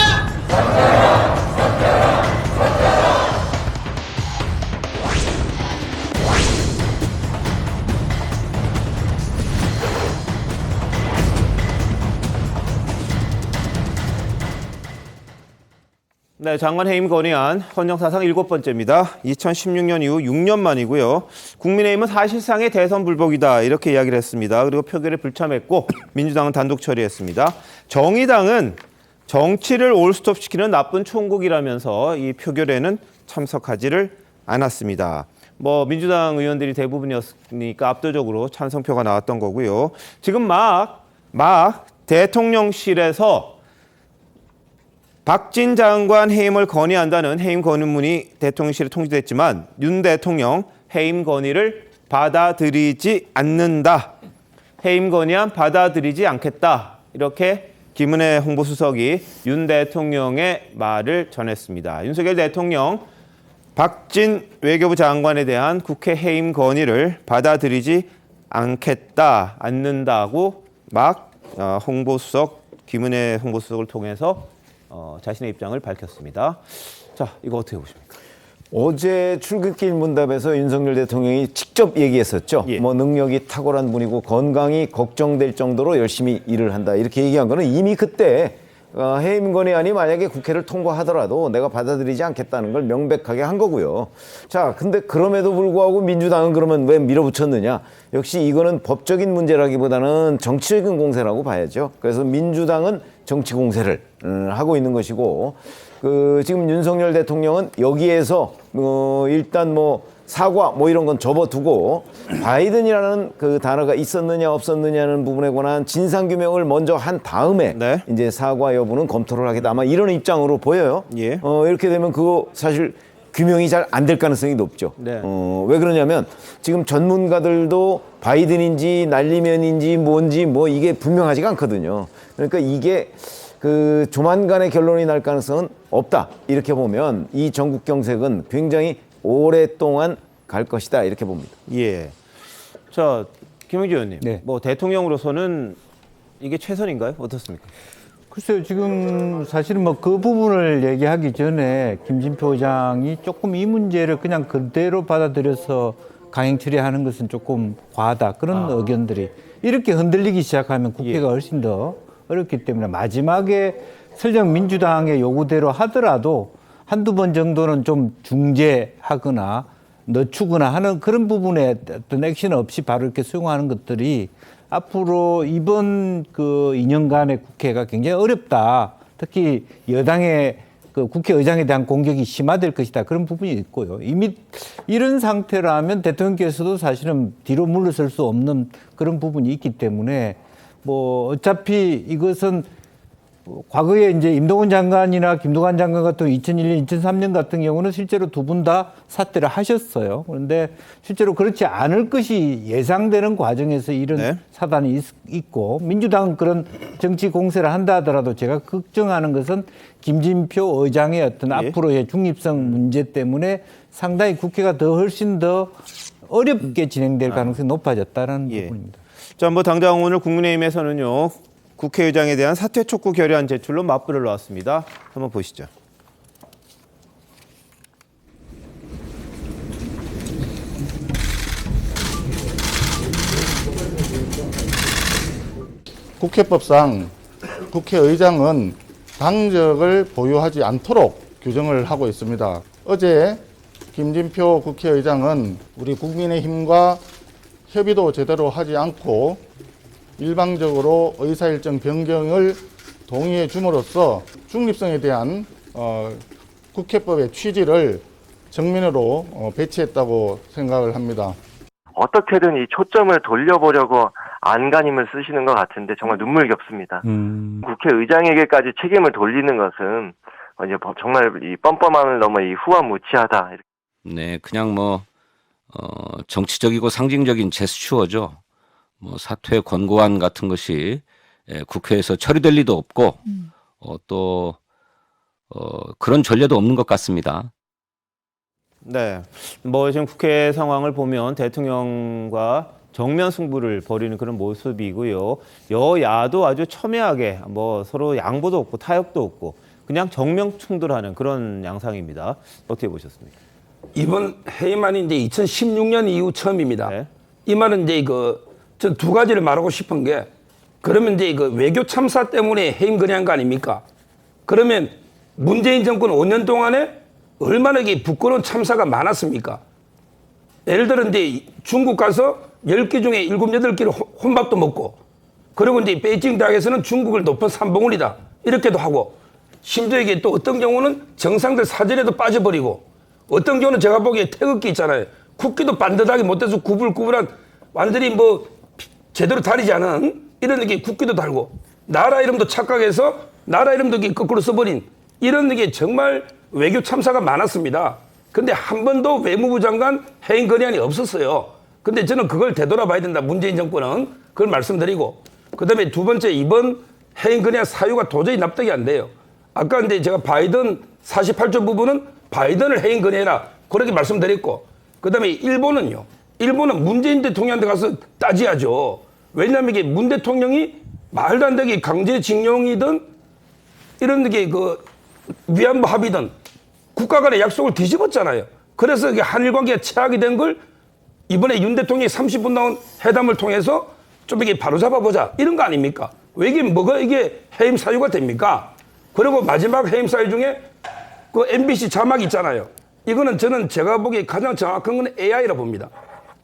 네, 장관 해임 건의안 헌정사상 7번째입니다. 2016년 이후 6년 만이고요. 국민의힘은 사실상의 대선 불복이다 이렇게 이야기를 했습니다. 그리고 표결에 불참했고 민주당은 단독 처리했습니다. 정의당은 정치를 올스톱시키는 나쁜 총국이라면서 이 표결에는 참석하지를 않았습니다. 민주당 의원들이 대부분이었으니까 압도적으로 찬성표가 나왔던 거고요. 지금 막 대통령실에서 박진 장관 해임을 건의한다는 해임 건의문이 대통령실에 통지됐지만 윤 대통령 해임 건의를 받아들이지 않는다. 해임 건의안 받아들이지 않겠다. 이렇게 김은혜 홍보수석이 윤 대통령의 말을 전했습니다. 윤석열 대통령 박진 외교부 장관에 대한 국회 해임 건의를 받아들이지 않는다고 김은혜 홍보수석을 통해서 자신의 입장을 밝혔습니다. 자, 이거 어떻게 보십니까? 어제 출근길 문답에서 윤석열 대통령이 직접 얘기했었죠. 능력이 탁월한 분이고 건강이 걱정될 정도로 열심히 일을 한다. 이렇게 얘기한 거는 이미 그때 해임 건의안이 만약에 국회를 통과하더라도 내가 받아들이지 않겠다는 걸 명백하게 한 거고요. 자, 근데 그럼에도 불구하고 민주당은 그러면 왜 밀어붙였느냐? 역시 이거는 법적인 문제라기보다는 정치적인 공세라고 봐야죠. 그래서 민주당은 정치 공세를 하고 있는 것이고, 지금 윤석열 대통령은 여기에서 일단 사과 이런 건 접어두고 바이든이라는 그 단어가 있었느냐 없었느냐는 부분에 관한 진상 규명을 먼저 한 다음에 이제 사과 여부는 검토를 하겠다. 아마 이런 입장으로 보여요. 이렇게 되면 그거 사실 규명이 잘 안 될 가능성이 높죠. 왜 그러냐면 지금 전문가들도 바이든인지 날리면인지 뭔지 이게 분명하지가 않거든요. 그러니까 이게 조만간에 결론이 날 가능성은 없다. 이렇게 보면 이 전국 경색은 굉장히 오랫동안 갈 것이다. 이렇게 봅니다. 예. 자, 김영주 의원님. 대통령으로서는 이게 최선인가요? 어떻습니까? 글쎄요, 지금 사실은 그 부분을 얘기하기 전에 김진표 의장이 조금 이 문제를 그냥 그대로 받아들여서 강행 처리하는 것은 조금 과하다. 그런 의견들이 이렇게 흔들리기 시작하면 국회가 훨씬 더 어렵기 때문에 마지막에 설령 민주당의 요구대로 하더라도 한두 번 정도는 좀 중재하거나 늦추거나 하는 그런 부분에 어떤 액션 없이 바로 이렇게 수용하는 것들이 앞으로 이번 2년간의 국회가 굉장히 어렵다. 특히 여당의 국회의장에 대한 공격이 심화될 것이다. 그런 부분이 있고요. 이미 이런 상태라면 대통령께서도 사실은 뒤로 물러설 수 없는 그런 부분이 있기 때문에 어차피 이것은 과거에 이제 임동훈 장관이나 김두관 장관 같은 2001년, 2003년 같은 경우는 실제로 두 분 다 사퇴를 하셨어요. 그런데 실제로 그렇지 않을 것이 예상되는 과정에서 이런 사단이 있고 민주당은 그런 정치 공세를 한다 하더라도 제가 걱정하는 것은 김진표 의장의 어떤 앞으로의 중립성 문제 때문에 상당히 국회가 훨씬 더 어렵게 진행될 가능성이 높아졌다는 부분입니다. 자, 당장 오늘 국민의힘에서는요. 국회의장에 대한 사퇴 촉구 결의안 제출로 맞불을 놓았습니다. 한번 보시죠. 국회법상 국회의장은 당적을 보유하지 않도록 규정을 하고 있습니다. 어제 김진표 국회의장은 우리 국민의힘과 협의도 제대로 하지 않고 일방적으로 의사일정 변경을 동의해 줌으로써 중립성에 대한 국회법의 취지를 정면으로 배치했다고 생각을 합니다. 어떻게든 이 초점을 돌려보려고 안간힘을 쓰시는 것 같은데 정말 눈물겹습니다. 국회의장에게까지 책임을 돌리는 것은 이제 정말 이 뻔뻔함을 넘어 이 후한무치하다. 네, 그냥 정치적이고 상징적인 제스처죠. 뭐 사퇴 권고안 같은 것이 국회에서 처리될 리도 없고 또 그런 전례도 없는 것 같습니다. 네, 뭐 지금 국회 상황을 보면 대통령과 정면 승부를 벌이는 그런 모습이고요. 여야도 아주 첨예하게 뭐 서로 양보도 없고 타협도 없고 그냥 정면 충돌하는 그런 양상입니다. 어떻게 보셨습니까? 이번 해임안이 이제 2016년 이후 처음입니다. 이 말은 이제 전 두 가지를 말하고 싶은 게, 그러면 이제 외교 참사 때문에 해임 건의한 거 아닙니까? 그러면 문재인 정권 5년 동안에 얼마나 부끄러운 참사가 많았습니까? 예를 들어 이제 중국 가서 10개 중에 7, 8개를 혼밥도 먹고, 그리고 이제 베이징 대학에서는 중국을 높은 삼봉울이다 이렇게도 하고, 심지어 이게 또 어떤 경우는 정상들 사전에도 빠져버리고, 어떤 경우는 제가 보기에 태극기 있잖아요. 국기도 반듯하게 못해서 구불구불한 완전히 뭐 제대로 다리지 않은 이런 국기도 달고, 나라 이름도 착각해서 나라 이름도 거꾸로 써버린 이런 정말 외교 참사가 많았습니다. 근데 한 번도 외무부 장관 해임 건의안이 없었어요. 근데 저는 그걸 되돌아봐야 된다. 문재인 정권은 그걸 말씀드리고, 그다음에 두 번째, 이번 해임 건의안 사유가 도저히 납득이 안 돼요. 아까 근데 제가 바이든 48조 부분은 바이든을 해임 건의해라 그렇게 말씀드렸고, 그다음에 일본은요. 일본은 문재인 대통령한테 가서 따져야죠. 왜냐하면 이게 문 대통령이 말도 안 되게 강제징용이든 이런 위안부 합의든 국가 간의 약속을 뒤집었잖아요. 그래서 한일 관계가 최악이 된 걸 이번에 윤 대통령이 30분 나온 회담을 통해서 좀 바로잡아보자 이런 거 아닙니까? 왜 이게 해임 사유가 됩니까? 그리고 마지막 해임 사유 중에 MBC 자막 있잖아요. 이거는 저는 제가 보기에 가장 정확한 건 AI라 봅니다.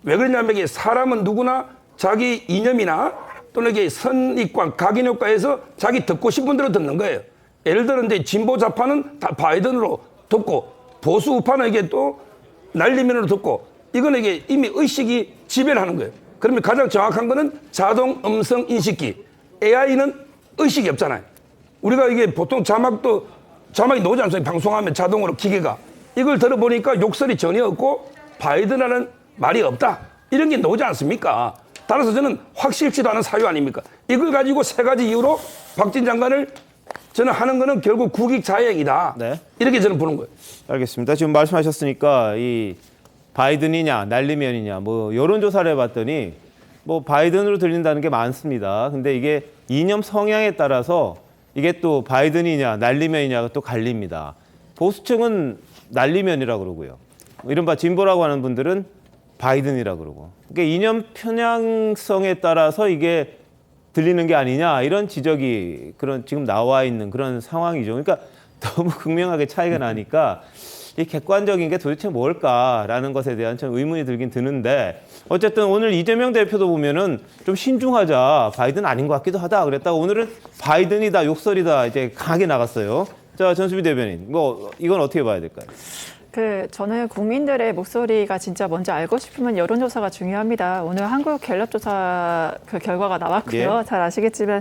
왜 그러냐면 이게 사람은 누구나 자기 이념이나 또는 선입관, 각인효과에서 자기 듣고 싶은 대로 듣는 거예요. 예를 들어 이제 진보 좌파는 다 바이든으로 듣고, 보수 우파는 또 날리면으로 듣고, 이건 이미 의식이 지배를 하는 거예요. 그러면 가장 정확한 거는 자동 음성 인식기. AI는 의식이 없잖아요. 우리가 보통 자막이 나오지 않습니까? 방송하면 자동으로 기계가. 이걸 들어보니까 욕설이 전혀 없고 바이든이라는 말이 없다. 이런 게 나오지 않습니까? 따라서 저는 확실치도 않은 사유 아닙니까? 이걸 가지고 세 가지 이유로 박진 장관을 저는 하는 거는 결국 국익 자해행위다. 네. 이렇게 저는 보는 거예요. 알겠습니다. 지금 말씀하셨으니까 이 바이든이냐 날리면이냐 뭐 여론조사를 해봤더니 뭐 바이든으로 들린다는 게 많습니다. 근데 이게 이념 성향에 따라서 이게 또 바이든이냐 날리면이냐가 또 갈립니다. 보수층은 날리면이라고 그러고요. 이른바 진보라고 하는 분들은 바이든이라고 그러고. 그러니까 이념 편향성에 따라서 이게 들리는 게 아니냐 이런 지적이 지금 나와 있는 그런 상황이죠. 그러니까 너무 극명하게 차이가 나니까 이 객관적인 게 도대체 뭘까라는 것에 대한 좀 의문이 들긴 드는데, 어쨌든 오늘 이재명 대표도 보면은 좀 신중하자, 바이든 아닌 것 같기도 하다 그랬다가 오늘은 바이든이다, 욕설이다 이제 강하게 나갔어요. 자, 전수비 대변인, 뭐 이건 어떻게 봐야 될까요? 저는 국민들의 목소리가 진짜 뭔지 알고 싶으면 여론조사가 중요합니다. 오늘 한국 갤럽조사 결과가 나왔고요. 잘 아시겠지만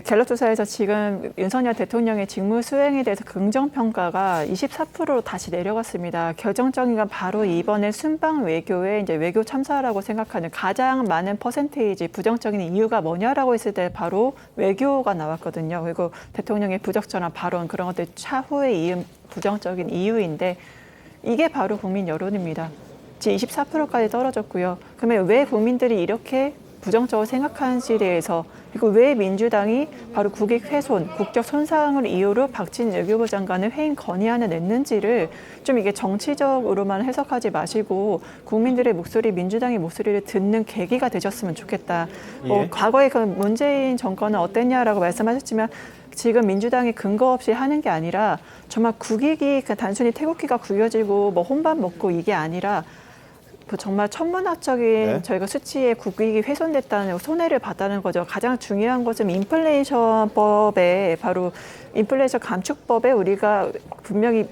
갤럽조사에서 지금 윤석열 대통령의 직무 수행에 대해서 긍정평가가 24%로 다시 내려갔습니다. 결정적인 건 바로 이번에 순방 외교의 외교 참사라고 생각하는 가장 많은 퍼센테이지 부정적인 이유가 뭐냐라고 했을 때 바로 외교가 나왔거든요. 그리고 대통령의 부적절한 발언 그런 것들 차후에 이은 부정적인 이유인데 이게 바로 국민 여론입니다. 지금 24%까지 떨어졌고요. 그러면 왜 국민들이 이렇게 부정적으로 생각하는지에 대해서, 그리고 왜 민주당이 바로 국익 훼손, 국적 손상을 이유로 박진 외교부 장관을 해임 건의안을 냈는지를 좀 이게 정치적으로만 해석하지 마시고 국민들의 목소리, 민주당의 목소리를 듣는 계기가 되셨으면 좋겠다. 과거에 문재인 정권은 어땠냐라고 말씀하셨지만 지금 민주당이 근거 없이 하는 게 아니라 정말 국익이 단순히 태극기가 구겨지고 뭐 혼밥 먹고 이게 아니라 정말 천문학적인 저희가 수치에 국익이 훼손됐다는 손해를 봤다는 거죠. 가장 중요한 것은 인플레이션법에 바로 인플레이션 감축법에 우리가 분명히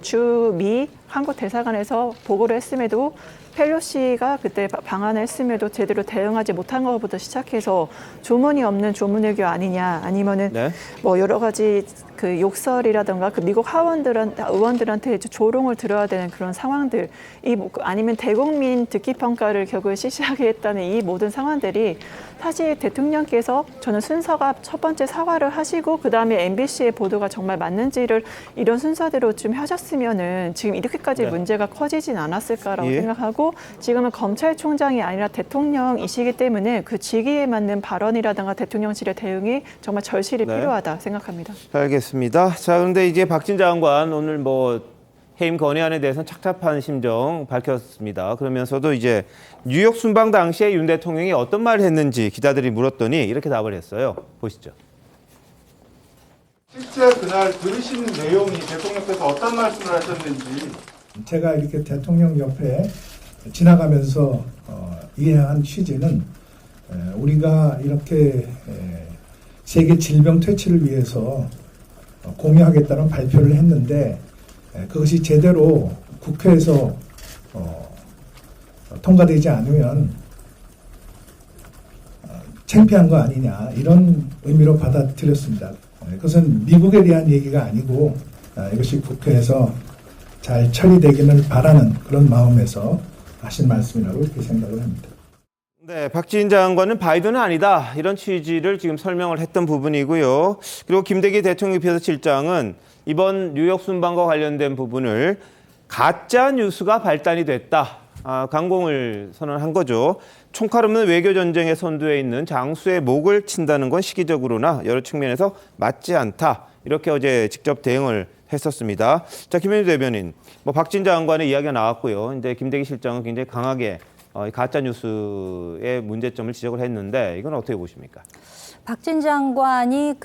주미 한국 대사관에서 보고를 했음에도 펠로시가 그때 방한을 했음에도 제대로 대응하지 못한 것부터 시작해서 조문이 없는 조문외교 아니냐, 아니면은 뭐 여러 가지 그 욕설이라든가 그 미국 의원들한테 조롱을 들어야 되는 그런 상황들, 아니면 대국민 듣기 평가를 결국에 실시하게 했다는 이 모든 상황들이 사실 대통령께서 저는 순서가 첫 번째 사과를 하시고 그 다음에 MBC의 보도가 정말 맞는지를 이런 순서대로 좀 하셨으면은 지금 이렇게까지 문제가 커지진 않았을까라고 생각하고, 지금은 검찰총장이 아니라 대통령이시기 때문에 그 직위에 맞는 발언이라든가 대통령실의 대응이 정말 절실히 필요하다 생각합니다. 알겠습니다. 자, 그런데 이제 박진 장관 오늘 뭐 해임 건의안에 대해서는 착잡한 심정 밝혔습니다. 그러면서도 이제 뉴욕 순방 당시에 윤 대통령이 어떤 말을 했는지 기자들이 물었더니 이렇게 답을 했어요. 보시죠. 실제 그날 들으신 내용이 대통령께서 어떤 말씀을 하셨는지. 제가 이렇게 대통령 옆에 지나가면서 이해한 취지는 우리가 이렇게 세계 질병 퇴치를 위해서 공유하겠다는 발표를 했는데 그것이 제대로 국회에서 통과되지 않으면 창피한 거 아니냐, 이런 의미로 받아들였습니다. 그것은 미국에 대한 얘기가 아니고 이것이 국회에서 잘 처리되기를 바라는 그런 마음에서 하신 말씀이라고 이렇게 생각을 합니다. 네, 박지인 장관은 바이든은 아니다, 이런 취지를 지금 설명을 했던 부분이고요. 그리고 김대기 대통령 비서실장은 이번 뉴욕 순방과 관련된 부분을 가짜 뉴스가 발단이 됐다, 강공을 선언한 거죠. 총칼 없는 외교 전쟁의 선두에 있는 장수의 목을 친다는 건 시기적으로나 여러 측면에서 맞지 않다, 이렇게 어제 직접 대응을 했었습니다. 자, 김현주 대변인, 뭐 박진 장관의 이야기가 나왔고요. 이제 김대기 실장은 굉장히 강하게 가짜 뉴스의 문제점을 지적을 했는데 이건 어떻게 보십니까? 박진 장관이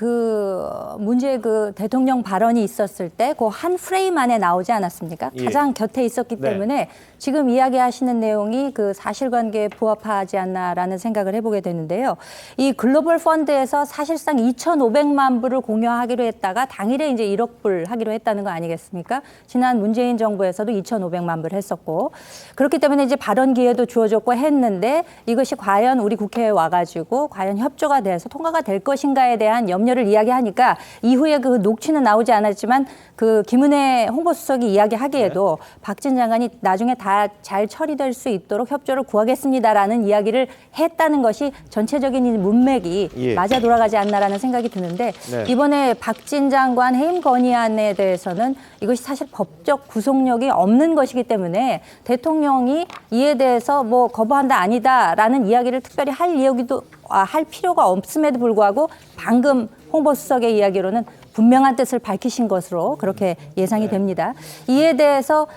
문제 대통령 발언이 있었을 때 그 한 프레임 안에 나오지 않았습니까? 가장 곁에 있었기 때문에 지금 이야기하시는 내용이 그 사실관계에 부합하지 않나라는 생각을 해보게 되는데요. 이 글로벌 펀드에서 사실상 2,500만 불을 공여하기로 했다가 당일에 이제 1억 불 하기로 했다는 거 아니겠습니까? 지난 문재인 정부에서도 2,500만 불 했었고, 그렇기 때문에 이제 발언 기회도 주어졌고 했는데 이것이 과연 우리 국회에 와가지고 과연 협조가 돼서 통과가 될 것인가에 대한 염려를 이야기하니까 이후에 그 녹취는 나오지 않았지만 그 김은혜 홍보수석이 이야기하기에도 박진 장관이 나중에 다 잘 처리될 수 있도록 협조를 구하겠습니다라는 이야기를 했다는 것이 전체적인 이 문맥이 맞아 돌아가지 않나라는 생각이 드는데 이번에 박진 장관 해임 건의안에 대해서는 이것이 사실 법적 구속력이 없는 것이기 때문에 대통령이 이에 대해서 뭐 거부한다 아니다라는 이야기를 특별히 할 필요가 없음에도 불구하고 방금 홍보수석의 이야기로는 분명한 뜻을 밝히신 것으로 그렇게 예상이 됩니다. 이에 대해서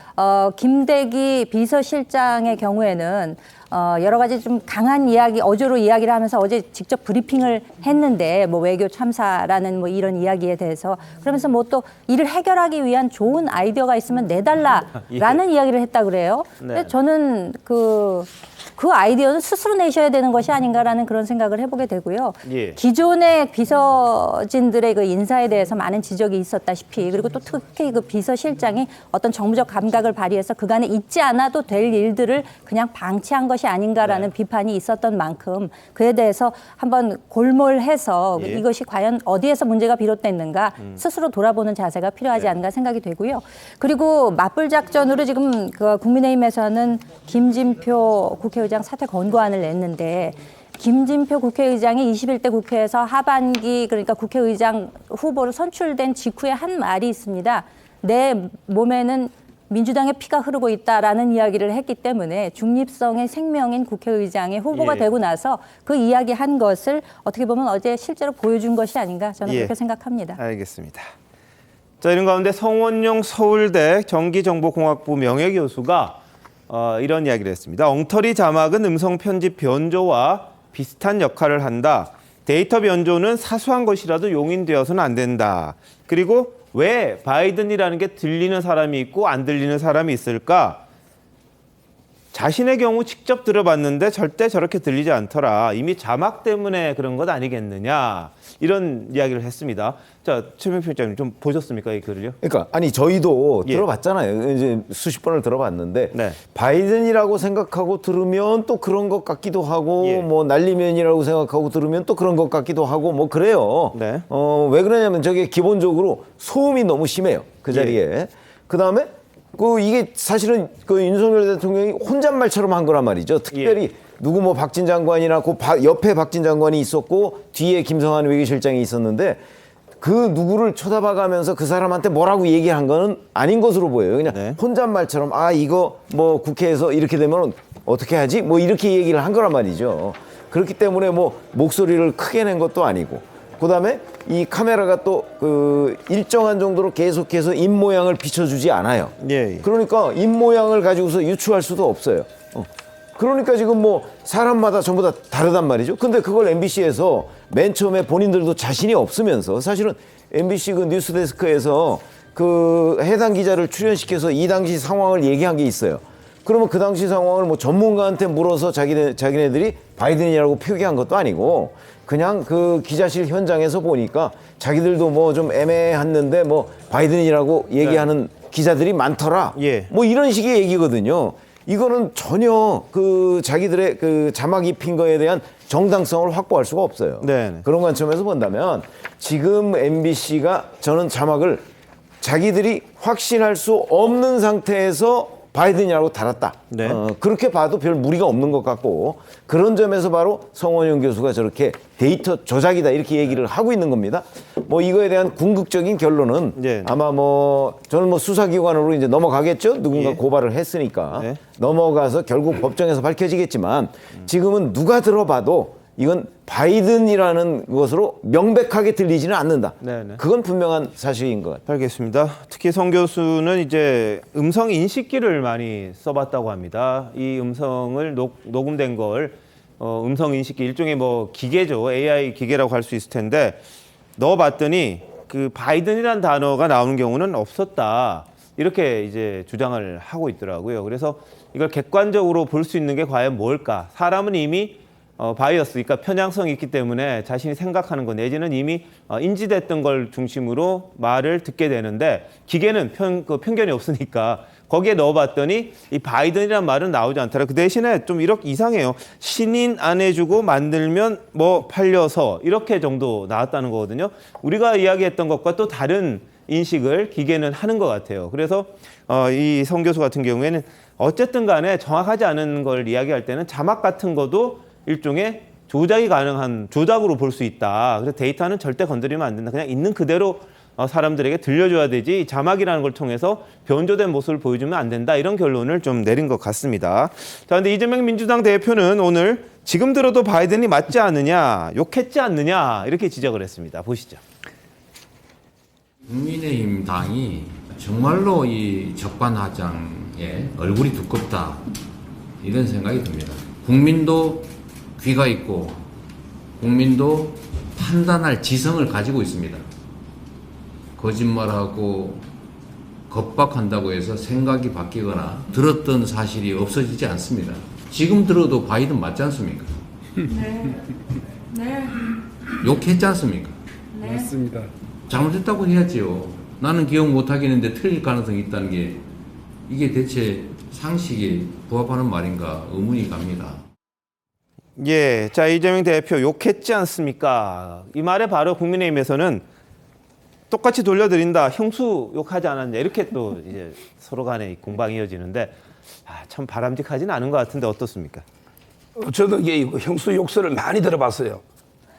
김대기 비서실장의 경우에는 여러 가지 좀 강한 어조로 이야기를 하면서 어제 직접 브리핑을 했는데 뭐 외교 참사라는 뭐 이런 이야기에 대해서 그러면서 뭐 또 이를 해결하기 위한 좋은 아이디어가 있으면 내달라라는 이야기를 했다 그래요. 근데 저는 그 아이디어는 스스로 내셔야 되는 것이 아닌가라는 그런 생각을 해보게 되고요. 기존의 비서진들의 그 인사에 대해서 많은 지적이 있었다시피, 그리고 또 특히 그 비서실장이 어떤 정무적 감각을 발휘해서 그간에 있지 않아도 될 일들을 그냥 방치한 것이 아닌가라는 비판이 있었던 만큼 그에 대해서 한번 골몰해서 이것이 과연 어디에서 문제가 비롯됐는가 스스로 돌아보는 자세가 필요하지 않은가 생각이 되고요. 그리고 맞불 작전으로 지금 그 국민의힘에서는 김진표 국회의장 사퇴 권고안을 냈는데, 김진표 국회의장이 21대 국회에서 하반기, 그러니까 국회의장 후보로 선출된 직후에 한 말이 있습니다. 내 몸에는 민주당의 피가 흐르고 있다라는 이야기를 했기 때문에 중립성의 생명인 국회의장의 후보가 되고 나서 그 이야기한 것을 어떻게 보면 어제 실제로 보여준 것이 아닌가, 저는 그렇게 생각합니다. 알겠습니다. 자, 이런 가운데 성원용 서울대 전기정보공학부 명예교수가 이런 이야기를 했습니다. 엉터리 자막은 음성 편집 변조와 비슷한 역할을 한다. 데이터 변조는 사소한 것이라도 용인되어서는 안 된다. 그리고 왜 바이든이라는 게 들리는 사람이 있고 안 들리는 사람이 있을까? 자신의 경우 직접 들어봤는데 절대 저렇게 들리지 않더라. 이미 자막 때문에 그런 것 아니겠느냐. 이런 이야기를 했습니다. 자, 최민표 평장님 좀 보셨습니까, 이 글을요? 그러니까 아니 저희도 예. 들어봤잖아요. 이제 수십 번을 들어봤는데 네. 바이든이라고 생각하고 들으면 또 그런 것 같기도 하고 예. 뭐 난리면이라고 생각하고 들으면 또 그런 것 같기도 하고 뭐 그래요. 네. 왜 그러냐면 저게 기본적으로 소음이 너무 심해요. 그 자리에. 그다음에 이게 사실은 그 윤석열 대통령이 혼잣말처럼 한 거란 말이죠. 특별히 누구 뭐 박진 장관이나 옆에 박진 장관이 있었고 뒤에 김성한 외교실장이 있었는데 그 누구를 쳐다봐가면서 그 사람한테 뭐라고 얘기한 거는 아닌 것으로 보여요. 그냥 혼잣말처럼 이거 뭐 국회에서 이렇게 되면 어떻게 하지? 뭐 이렇게 얘기를 한 거란 말이죠. 그렇기 때문에 뭐 목소리를 크게 낸 것도 아니고 그다음에 이 카메라가 또 그 일정한 정도로 계속해서 입 모양을 비춰주지 않아요. 예. 그러니까 입 모양을 가지고서 유추할 수도 없어요. 그러니까 지금 뭐 사람마다 전부 다 다르단 말이죠. 근데 그걸 MBC에서 맨 처음에 본인들도 자신이 없으면서 사실은 MBC 그 뉴스데스크에서 그 해당 기자를 출연시켜서 이 당시 상황을 얘기한 게 있어요. 그러면 그 당시 상황을 뭐 전문가한테 물어서 자기네들이 바이든이라고 표기한 것도 아니고 그냥 그 기자실 현장에서 보니까 자기들도 뭐 좀 애매했는데 뭐 바이든이라고 얘기하는 기자들이 많더라. 예. 뭐 이런 식의 얘기거든요. 이거는 전혀 그 자기들의 그 자막 입힌 거에 대한 정당성을 확보할 수가 없어요. 네. 그런 관점에서 본다면 지금 MBC가 저는 자막을 자기들이 확신할 수 없는 상태에서 바이든이라고 달았다. 네. 그렇게 봐도 별 무리가 없는 것 같고 그런 점에서 바로 성원용 교수가 저렇게 데이터 조작이다 이렇게 얘기를 하고 있는 겁니다. 뭐 이거에 대한 궁극적인 결론은 네. 아마 뭐 저는 뭐 수사기관으로 이제 넘어가겠죠. 누군가 고발을 했으니까 네. 넘어가서 결국 법정에서 밝혀지겠지만 지금은 누가 들어봐도 이건 바이든이라는 것으로 명백하게 들리지는 않는다. 네네. 그건 분명한 사실인 것 같아요. 알겠습니다. 특히 성 교수는 이제 음성 인식기를 많이 써봤다고 합니다. 이 음성을 녹음된 걸 음성 인식기 일종의 뭐 기계죠. AI 기계라고 할 수 있을 텐데 넣어봤더니 그 바이든이라는 단어가 나오는 경우는 없었다. 이렇게 이제 주장을 하고 있더라고요. 그래서 이걸 객관적으로 볼 수 있는 게 과연 뭘까? 사람은 이미 바이어스, 그러니까 편향성이 있기 때문에 자신이 생각하는 것 내지는 이미 인지됐던 걸 중심으로 말을 듣게 되는데 기계는 편견이 없으니까 거기에 넣어봤더니 이 바이든이라는 말은 나오지 않더라. 그 대신에 좀 이렇게 이상해요. 신인 안 해주고 만들면 뭐 팔려서 이렇게 정도 나왔다는 거거든요. 우리가 이야기했던 것과 또 다른 인식을 기계는 하는 것 같아요. 그래서 이 성 교수 같은 경우에는 어쨌든 간에 정확하지 않은 걸 이야기할 때는 자막 같은 것도 일종의 조작이 가능한 조작으로 볼 수 있다. 그래서 데이터는 절대 건드리면 안 된다. 그냥 있는 그대로 사람들에게 들려줘야 되지 자막이라는 걸 통해서 변조된 모습을 보여주면 안 된다. 이런 결론을 좀 내린 것 같습니다. 자, 그런데 이재명 민주당 대표는 오늘 지금 들어도 바이든이 맞지 않느냐, 욕했지 않느냐 이렇게 지적을 했습니다. 보시죠. 국민의힘 당이 정말로 이 적반하장에 얼굴이 두껍다 이런 생각이 듭니다. 국민도 귀가 있고 국민도 판단할 지성을 가지고 있습니다. 거짓말하고 겁박한다고 해서 생각이 바뀌거나 들었던 사실이 없어지지 않습니다. 지금 들어도 바이든 맞지 않습니까? 네. 네. 욕했지 않습니까? 네. 맞습니다. 잘못했다고 해야지요. 나는 기억 못하겠는데 틀릴 가능성이 있다는 게 이게 대체 상식에 부합하는 말인가 의문이 갑니다. 예, 자 이재명 대표 욕했지 않습니까? 이 말에 바로 국민의힘에서는 똑같이 돌려드린다, 형수 욕하지 않았냐 이렇게 또 이제 서로 간에 공방이 이어지는데 참 바람직하지는 않은 것 같은데 어떻습니까? 저도 이게 형수 욕설을 많이 들어봤어요.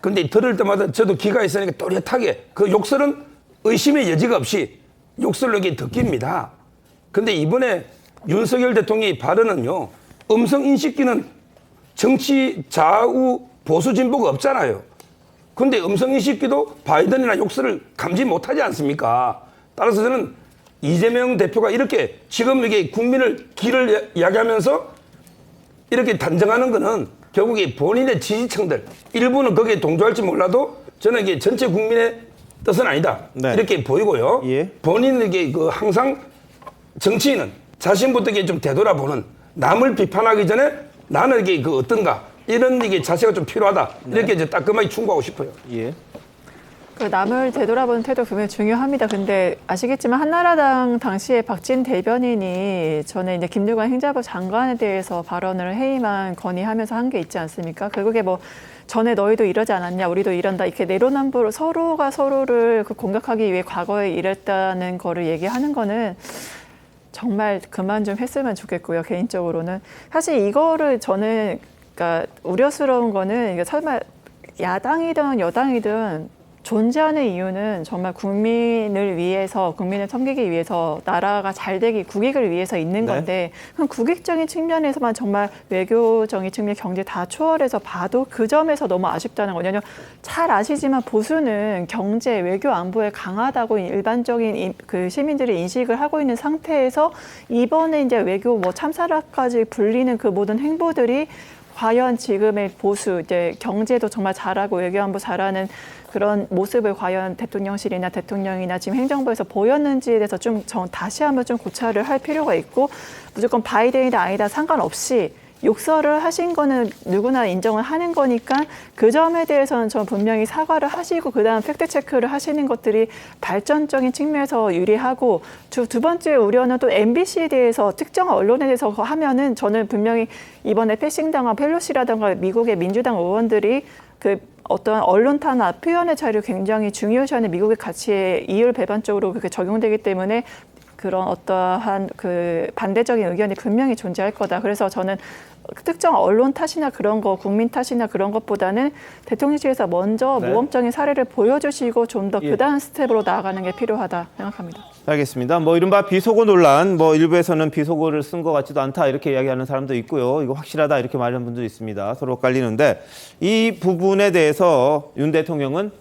근데 들을 때마다 저도 귀가 있으니까 또렷하게 그 욕설은 의심의 여지가 없이 욕설로 이게 듣깁니다. 근데 이번에 윤석열 대통령의 발언은요, 음성 인식기는 정치 좌우 보수 진보가 없잖아요. 근데 음성 인식기도 바이든이나 욕설을 감지 못하지 않습니까? 따라서 저는 이재명 대표가 이렇게 지금 이게 국민을 길을 이야기하면서 이렇게 단정하는 거는 결국에 본인의 지지층들 일부는 거기에 동조할지 몰라도 저는 이게 전체 국민의 뜻은 아니다. 네. 이렇게 보이고요. 예. 본인에게 그 항상 정치인은 자신부터 이게 좀 되돌아보는 남을 비판하기 전에 나는 이게 그 어떤가 이런 이게 자세가 좀 필요하다. 이렇게 이제 따끔하게 충고하고 싶어요. 예. 그 남을 되돌아보는 태도 분명히 중요합니다. 근데 아시겠지만 한나라당 당시에 박진 대변인이 전에 이제 김두관 행자부 장관에 대해서 발언을 해임안 건의하면서 한 게 있지 않습니까? 그게 뭐 전에 너희도 이러지 않았냐, 우리도 이런다 이렇게 내로남불 서로가 서로를 그 공격하기 위해 과거에 이랬다는 거를 얘기하는 거는 정말 그만 좀 했으면 좋겠고요. 개인적으로는 사실 이거를 저는 그러니까 우려스러운 거는 이게 설마 야당이든 여당이든 존재하는 이유는 정말 국민을 위해서, 국민을 섬기기 위해서, 나라가 잘 되기, 국익을 위해서 있는 건데 그럼 국익적인 측면에서만 정말 외교적인 측면, 경제 다 초월해서 봐도 그 점에서 너무 아쉽다는 거냐면 잘 아시지만 보수는 경제, 외교, 안보에 강하다고 일반적인 그 시민들이 인식을 하고 있는 상태에서 이번에 이제 외교 뭐 참사라까지 불리는 그 모든 행보들이 과연 지금의 보수, 이제 경제도 정말 잘하고 외교안보 잘하는 그런 모습을 과연 대통령실이나 대통령이나 지금 행정부에서 보였는지에 대해서 좀 다시 한번 좀 고찰을 할 필요가 있고 무조건 바이든이다 아니다 상관없이 욕설을 하신 거는 누구나 인정을 하는 거니까 그 점에 대해서는 전 분명히 사과를 하시고 그다음 팩트체크를 하시는 것들이 발전적인 측면에서 유리하고 두 번째 우려는 또 MBC에 대해서 특정 언론에 대해서 하면은 저는 분명히 이번에 패싱당한 펠로시라든가 미국의 민주당 의원들이 그 어떤 언론 탄압, 표현의 자유를 굉장히 중요시하는 미국의 가치에 이율배반적으로 그렇게 적용되기 때문에 그런 어떠한 그 반대적인 의견이 분명히 존재할 거다. 그래서 저는 특정 언론 탓이나 그런 거, 국민 탓이나 그런 것보다는 대통령실에서 먼저 모범적인 사례를 보여주시고 좀 더 그다음 스텝으로 나아가는 게 필요하다 생각합니다. 알겠습니다. 뭐 이른바 비속어 논란, 뭐 일부에서는 비속어를 쓴 것 같지도 않다 이렇게 이야기하는 사람도 있고요. 이거 확실하다 이렇게 말하는 분도 있습니다. 서로 엇갈리는데 이 부분에 대해서 윤 대통령은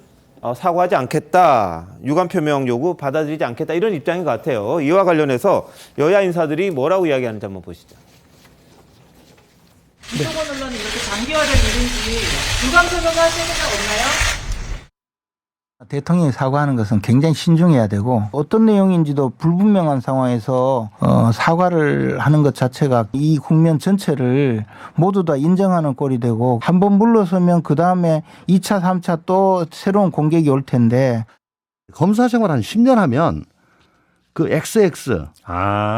사과하지 않겠다, 유감 표명 요구 받아들이지 않겠다 이런 입장인 것 같아요. 이와 관련해서 여야 인사들이 뭐라고 이야기하는지 한번 보시죠. 비속어 논란이 이렇게 장기화될 일인지 유감 표명을 하실 생각 없나요? 대통령이 사과하는 것은 굉장히 신중해야 되고 어떤 내용인지도 불분명한 상황에서 사과를 하는 것 자체가 이 국면 전체를 모두 다 인정하는 꼴이 되고 한번 물러서면 그다음에 2차, 3차 또 새로운 공격이 올 텐데 검사 생활 한 10년 하면 그 XX,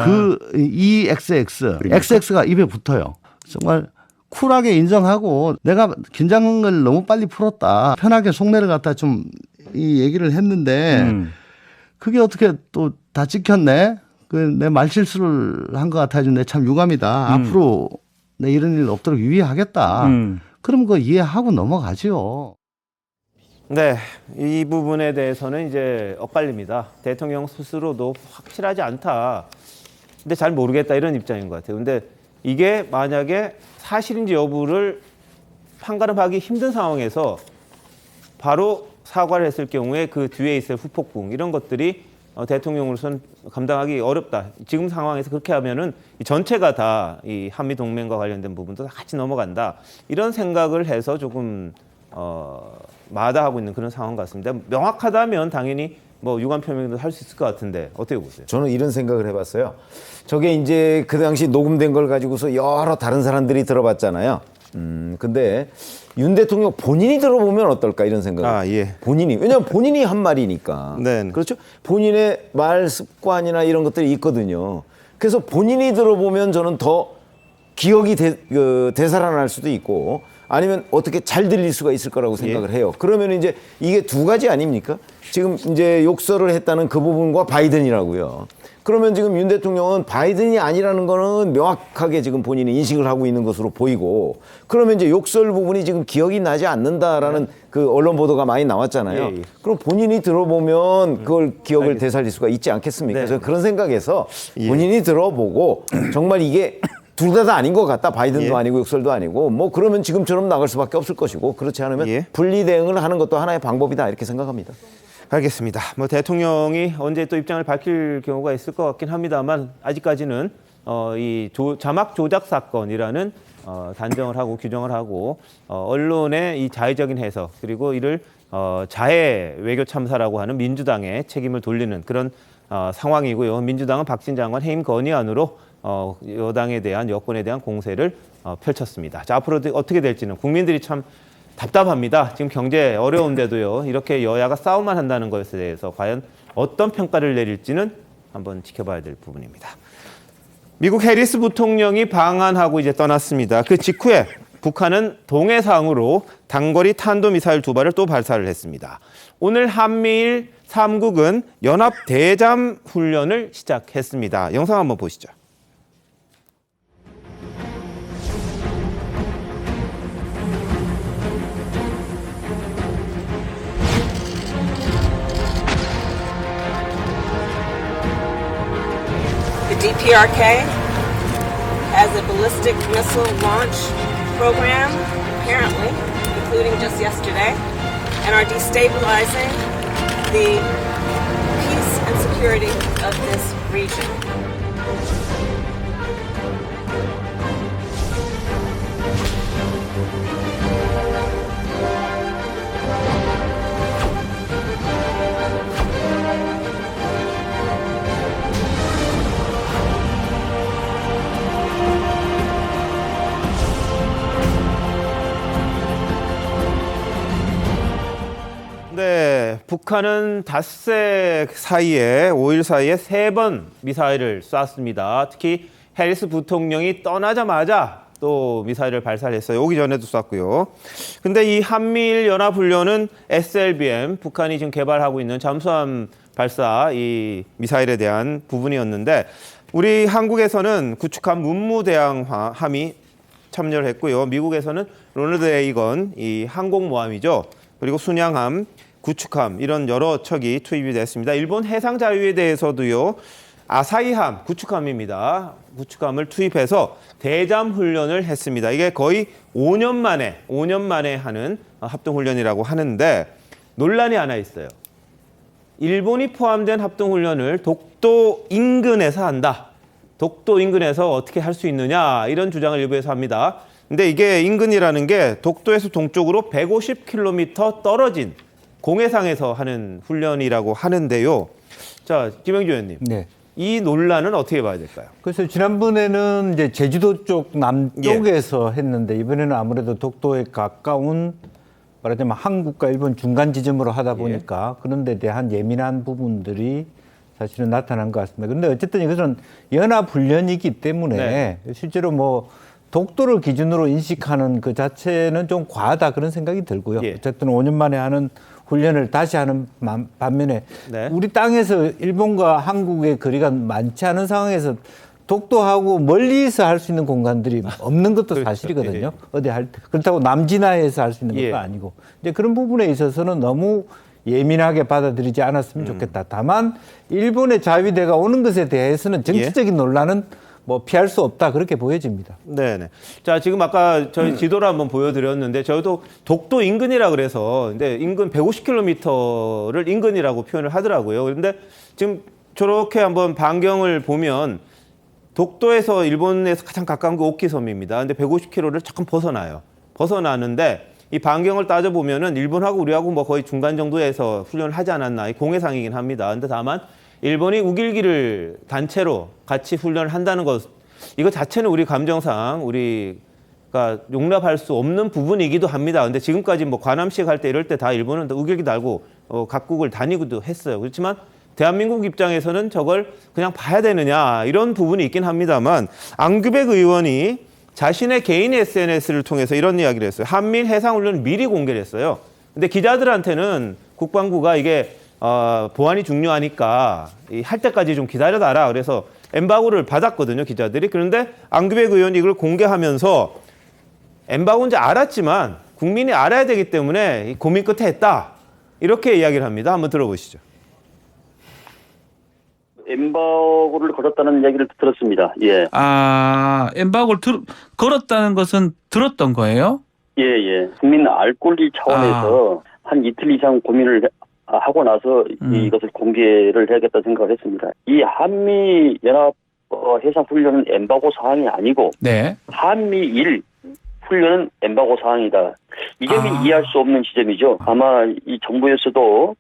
그 EXX, XX가 입에 붙어요. 정말 쿨하게 인정하고 내가 긴장을 너무 빨리 풀었다. 편하게 속내를 갖다 좀 이 얘기를 했는데 그게 어떻게 또 다 찍혔네. 그 내 말실수를 한 것 같아서 내 참 유감이다. 앞으로 내 이런 일 없도록 유의하겠다. 그럼 그거 이해하고 넘어가지요. 네, 이 부분에 대해서는 이제 엇갈립니다. 대통령 스스로도 확실하지 않다. 근데 잘 모르겠다 이런 입장인 것 같아요. 근데 이게 만약에 사실인지 여부를 판가름하기 힘든 상황에서 바로 사과를 했을 경우에 그 뒤에 있을 후폭풍 이런 것들이 대통령으로서는 감당하기 어렵다. 지금 상황에서 그렇게 하면은 전체가 다 이 한미 동맹과 관련된 부분도 다 같이 넘어간다. 이런 생각을 해서 조금 마다하고 있는 그런 상황 같습니다. 명확하다면 당연히 뭐 유감 표명도 할 수 있을 것 같은데 어떻게 보세요? 저는 이런 생각을 해봤어요. 저게 이제 그 당시 녹음된 걸 가지고서 여러 다른 사람들이 들어봤잖아요. 근데 윤 대통령 본인이 들어보면 어떨까 이런 생각. 본인이. 왜냐하면 본인이 한 말이니까. 네. 그렇죠? 본인의 말 습관이나 이런 것들이 있거든요. 그래서 본인이 들어보면 저는 더 기억이 되살아날 수도 있고 아니면 어떻게 잘 들릴 수가 있을 거라고 생각을 해요. 그러면 이제 이게 두 가지 아닙니까? 지금 이제 욕설을 했다는 그 부분과 바이든이라고요. 그러면 지금 윤 대통령은 바이든이 아니라는 거는 명확하게 지금 본인이 인식을 하고 있는 것으로 보이고 그러면 이제 욕설 부분이 지금 기억이 나지 않는다라는 그 언론 보도가 많이 나왔잖아요. 그럼 본인이 들어보면 그걸 기억을 되살릴 수가 있지 않겠습니까? 그래서 그런 생각에서 본인이 들어보고 정말 이게 둘 다 아닌 것 같다. 바이든도 아니고 욕설도 아니고 뭐 그러면 지금처럼 나갈 수밖에 없을 것이고 그렇지 않으면 분리 대응을 하는 것도 하나의 방법이다 이렇게 생각합니다. 알겠습니다. 뭐 대통령이 언제 또 입장을 밝힐 경우가 있을 것 같긴 합니다만 아직까지는 이 자막 조작 사건이라는 단정을 하고 규정을 하고 언론의 이 자의적인 해석 그리고 이를 자해 외교 참사라고 하는 민주당의 책임을 돌리는 그런 상황이고요. 민주당은 박진 장관 해임 건의안으로 여당에 대한 여권에 대한 공세를 펼쳤습니다. 자, 앞으로 어떻게 될지는 국민들이 참 답답합니다. 지금 경제 어려운데도요. 이렇게 여야가 싸움만 한다는 것에 대해서 과연 어떤 평가를 내릴지는 한번 지켜봐야 될 부분입니다. 미국 해리스 부통령이 방한하고 이제 떠났습니다. 그 직후에 북한은 동해상으로 단거리 탄도미사일 2발을 또 발사를 했습니다. 오늘 한미일 3국은 연합 대잠 훈련을 시작했습니다. 영상 한번 보시죠. The DPRK has a ballistic missile launch program, apparently, including just yesterday, and are destabilizing the peace and security of this region. 네, 북한은 닷새 사이에 5일 사이에 3번 미사일을 쐈습니다. 특히 해리스 부통령이 떠나자마자 또 미사일을 발사를 했어요. 오기 전에도 쐈고요. 근데 이 한미일 연합훈련은 SLBM, 북한이 지금 개발하고 있는 잠수함 발사 이 미사일에 대한 부분이었는데 우리 한국에서는 구축함 문무대왕함이 참여를 했고요. 미국에서는 로널드 레이건 이 항공모함이죠. 그리고 순양함, 구축함 이런 여러 척이 투입이 됐습니다. 일본 해상자유에 대해서도요. 아사히함, 구축함입니다. 구축함을 투입해서 대잠 훈련을 했습니다. 이게 거의 5년 만에 하는 합동훈련이라고 하는데 논란이 하나 있어요. 일본이 포함된 합동훈련을 독도 인근에서 한다. 독도 인근에서 어떻게 할 수 있느냐 이런 주장을 일부에서 합니다. 근데 이게 인근이라는 게 독도에서 동쪽으로 150km 떨어진 공해상에서 하는 훈련이라고 하는데요. 자, 김영주 의원님. 네. 이 논란은 어떻게 봐야 될까요? 그래서 지난번에는 이제 제주도 쪽 남쪽에서 했는데 이번에는 아무래도 독도에 가까운 말하자면 한국과 일본 중간 지점으로 하다 보니까 그런 데 대한 예민한 부분들이 사실은 나타난 것 같습니다. 그런데 어쨌든 이것은 연합훈련이기 때문에 실제로 뭐 독도를 기준으로 인식하는 그 자체는 좀 과하다 그런 생각이 들고요. 어쨌든 5년 만에 하는 훈련을 다시 하는 반면에 우리 땅에서 일본과 한국의 거리가 많지 않은 상황에서 독도하고 멀리서 할 수 있는 공간들이 없는 것도 사실이거든요. 어디 할 때. 그렇다고 남진하에서 할 수 있는 것도 아니고. 이제 그런 부분에 있어서는 너무 예민하게 받아들이지 않았으면 좋겠다. 다만 일본의 자위대가 오는 것에 대해서는 정치적인 논란은 뭐 피할 수 없다 그렇게 보여집니다. 네네. 자, 지금 아까 저희 지도를 한번 보여드렸는데 저희도 독도 인근이라 그래서 근데 인근 150km를 인근이라고 표현을 하더라고요. 그런데 지금 저렇게 한번 반경을 보면 독도에서 일본에서 가장 가까운 게 오키섬입니다. 근데 150km를 조금 벗어나요. 벗어나는데 이 반경을 따져보면은 일본하고 우리하고 뭐 거의 중간 정도에서 훈련을 하지 않았나. 이 공해상이긴 합니다. 근데 다만 일본이 우길기를 단체로 같이 훈련을 한다는 것, 이거 자체는 우리 감정상 우리가 용납할 수 없는 부분이기도 합니다. 근데 지금까지 뭐 관함식 할 때 이럴 때 다 일본은 우길기 달고 각국을 다니기도 했어요. 그렇지만 대한민국 입장에서는 저걸 그냥 봐야 되느냐 이런 부분이 있긴 합니다만 안규백 의원이 자신의 개인 SNS를 통해서 이런 이야기를 했어요. 한미일 해상훈련을 미리 공개를 했어요. 근데 기자들한테는 국방부가 이게 보안이 중요하니까 할 때까지 좀 기다려달라. 그래서 엠바고를 받았거든요, 기자들이. 그런데 안규백 의원이 이걸 공개하면서 엠바고인지 알았지만 국민이 알아야 되기 때문에 고민 끝에 했다. 이렇게 이야기를 합니다. 한번 들어보시죠. 엠바고를 걸었다는 이야기를 들었습니다. 예. 아, 엠바고를 걸었다는 것은 들었던 거예요? 예. 국민 알 권리 차원에서 한 이틀 이상 고민을 하고 나서 이것을 공개를 해야겠다 생각을 했습니다. 이 한미 연합 해상 훈련은 엠바고 사항이 아니고 한미일 훈련은 엠바고 사항이다. 이 점이 이해할 수 없는 지점이죠. 아마 이 정부에서도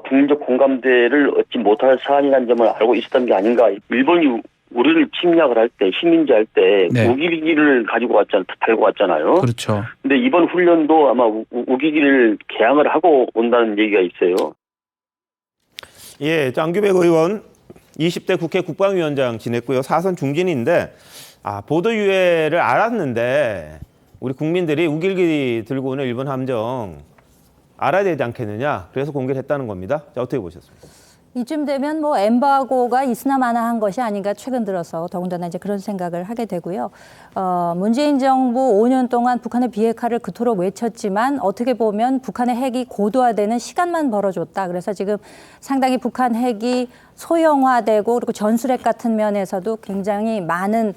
국민적 공감대를 얻지 못할 사안이라는 점을 알고 있었던 게 아닌가. 일본이 우리를 침략을 할 때, 식민지 할 때 네. 우기기를 달고 왔잖아요. 그렇죠. 근데 이번 훈련도 아마 우기기를 개항을 하고 온다는 얘기가 있어요. 예, 장규백 의원 20대 국회 국방위원장 지냈고요. 사선 중진인데 보도 유해를 알았는데 우리 국민들이 우길기 들고 오는 일본 함정 알아야 되지 않겠느냐. 그래서 공개를 했다는 겁니다. 자, 어떻게 보셨습니까? 이쯤 되면 뭐 엠바고가 있으나 마나한 것이 아닌가 최근 들어서 더군다나 이제 그런 생각을 하게 되고요. 문재인 정부 5년 동안 북한의 비핵화를 그토록 외쳤지만 어떻게 보면 북한의 핵이 고도화되는 시간만 벌어줬다. 그래서 지금 상당히 북한 핵이 소형화되고 그리고 전술핵 같은 면에서도 굉장히 많은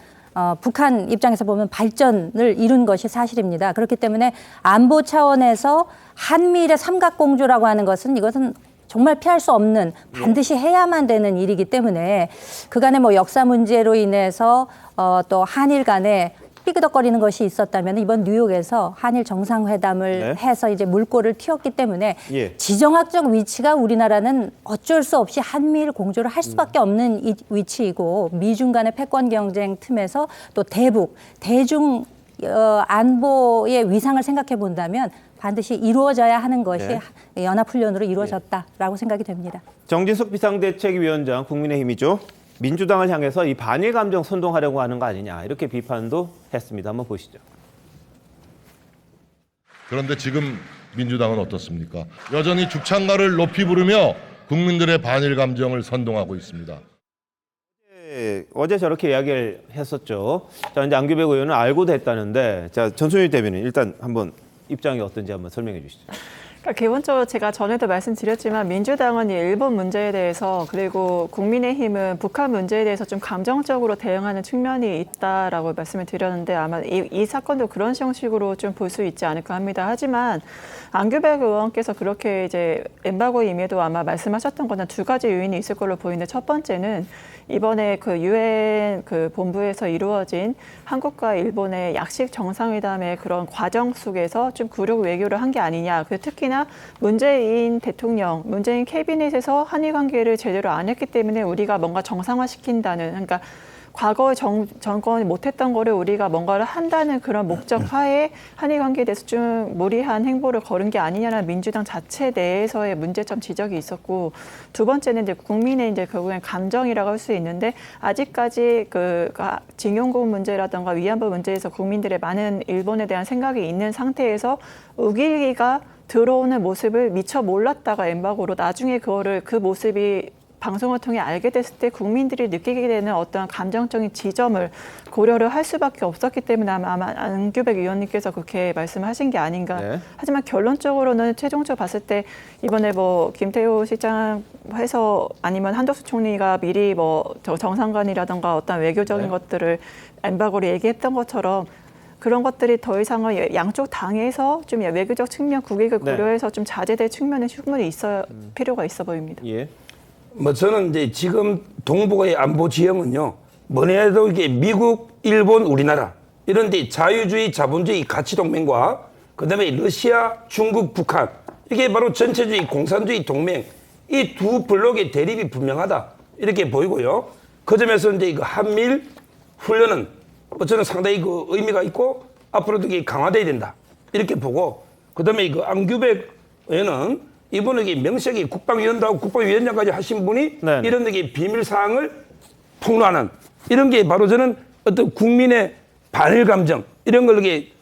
북한 입장에서 보면 발전을 이룬 것이 사실입니다. 그렇기 때문에 안보 차원에서 한미일의 삼각공조라고 하는 것은 이것은 정말 피할 수 없는 반드시 해야만 되는 일이기 때문에 그간의 뭐 역사 문제로 인해서 또 한일 간에 삐그덕거리는 것이 있었다면 이번 뉴욕에서 한일 정상회담을 해서 이제 물꼬를 틔웠기 때문에 지정학적 위치가 우리나라는 어쩔 수 없이 한미일 공조를 할 수밖에 없는 위치이고 미중 간의 패권 경쟁 틈에서 또 대중 안보의 위상을 생각해 본다면 반드시 이루어져야 하는 것이 연합훈련으로 이루어졌다라고 생각이 됩니다. 정진석 비상대책위원장 국민의힘이죠. 민주당을 향해서 이 반일 감정 선동하려고 하는 거 아니냐 이렇게 비판도 했습니다. 한번 보시죠. 그런데 지금 민주당은 어떻습니까? 여전히 죽창가를 높이 부르며 국민들의 반일 감정을 선동하고 있습니다. 어제 저렇게 이야기를 했었죠. 자, 이제 안규백 의원은 알고도 했다는데, 자, 전순일 대변인 일단 한번 입장이 어떤지 한번 설명해 주시죠. 그러니까 기본적으로 제가 전에도 말씀드렸지만 민주당은 이 일본 문제에 대해서 그리고 국민의힘은 북한 문제에 대해서 좀 감정적으로 대응하는 측면이 있다라고 말씀을 드렸는데 아마 이 사건도 그런 형식으로 좀 볼 수 있지 않을까 합니다. 하지만 안규백 의원께서 그렇게 이제 엠바고 임에도 아마 말씀하셨던 거는 두 가지 요인이 있을 걸로 보이는데 첫 번째는 이번에 그 유엔 그 본부에서 이루어진 한국과 일본의 약식 정상회담의 그런 과정 속에서 좀 굴욕 외교를 한 게 아니냐. 그 특히나 문재인 대통령, 문재인 캐비넷에서 한일 관계를 제대로 안 했기 때문에 우리가 뭔가 정상화시킨다는, 그러니까 과거 정권이 못했던 거를 우리가 뭔가를 한다는 그런 목적 하에 한일 관계에 대해서 좀 무리한 행보를 걸은 게 아니냐는 민주당 자체 내에서의 문제점 지적이 있었고, 두 번째는 이제 국민의 이제 결국엔 감정이라고 할 수 있는데 아직까지 그 징용군 문제라든가 위안부 문제에서 국민들의 많은 일본에 대한 생각이 있는 상태에서 우길기가 들어오는 모습을 미처 몰랐다가 엠바고로 나중에 그 모습이 방송을 통해 알게 됐을 때 국민들이 느끼게 되는 어떤 감정적인 지점을 고려를 할 수밖에 없었기 때문에 아마 안규백 의원님께서 그렇게 말씀하신 게 아닌가. 하지만 결론적으로는 최종적으로 봤을 때 이번에 뭐 김태호 실장 해서 아니면 한덕수 총리가 미리 뭐 정상간이라든가 어떤 외교적인 것들을 엠바고로 얘기했던 것처럼 그런 것들이 더 이상은 양쪽 당에서 좀 외교적 측면 국익을 고려해서 좀 자제될 측면은 충분히 필요가 있어 보입니다. 뭐 저는 이제 지금 동북아의 안보 지형은요, 뭐니 해도 이게 미국, 일본, 우리나라 이런 데 자유주의, 자본주의 가치 동맹과 그다음에 러시아, 중국, 북한 이게 바로 전체주의, 공산주의 동맹 이 두 블록의 대립이 분명하다 이렇게 보이고요. 그 점에서 이제 그 한미일 훈련은 저는 상당히 그 의미가 있고 앞으로도 이게 강화돼야 된다 이렇게 보고, 그다음에 그 안규백 의원은 이번에 명색이 국방위원장하고 국방위원장까지 하신 분이 이런 게 비밀 사항을 폭로하는 이런 게 바로 저는 어떤 국민의 반일 감정 이런 걸 이렇게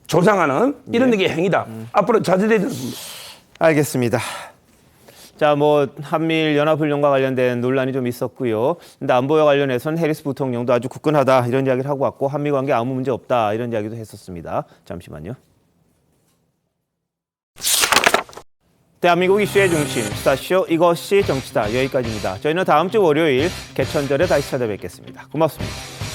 조장하는 이런 게 행위다. 앞으로 자제돼야 됩니다. 알겠습니다. 자, 뭐 한미일 연합훈련과 관련된 논란이 좀 있었고요. 근데 안보와 관련해서는 해리스 부통령도 아주 굳건하다 이런 이야기를 하고 왔고 한미 관계 아무 문제 없다 이런 이야기도 했었습니다. 잠시만요. 대한민국 이슈의 중심, 스타쇼 이것이 정치다. 여기까지입니다. 저희는 다음 주 월요일 개천절에 다시 찾아뵙겠습니다. 고맙습니다.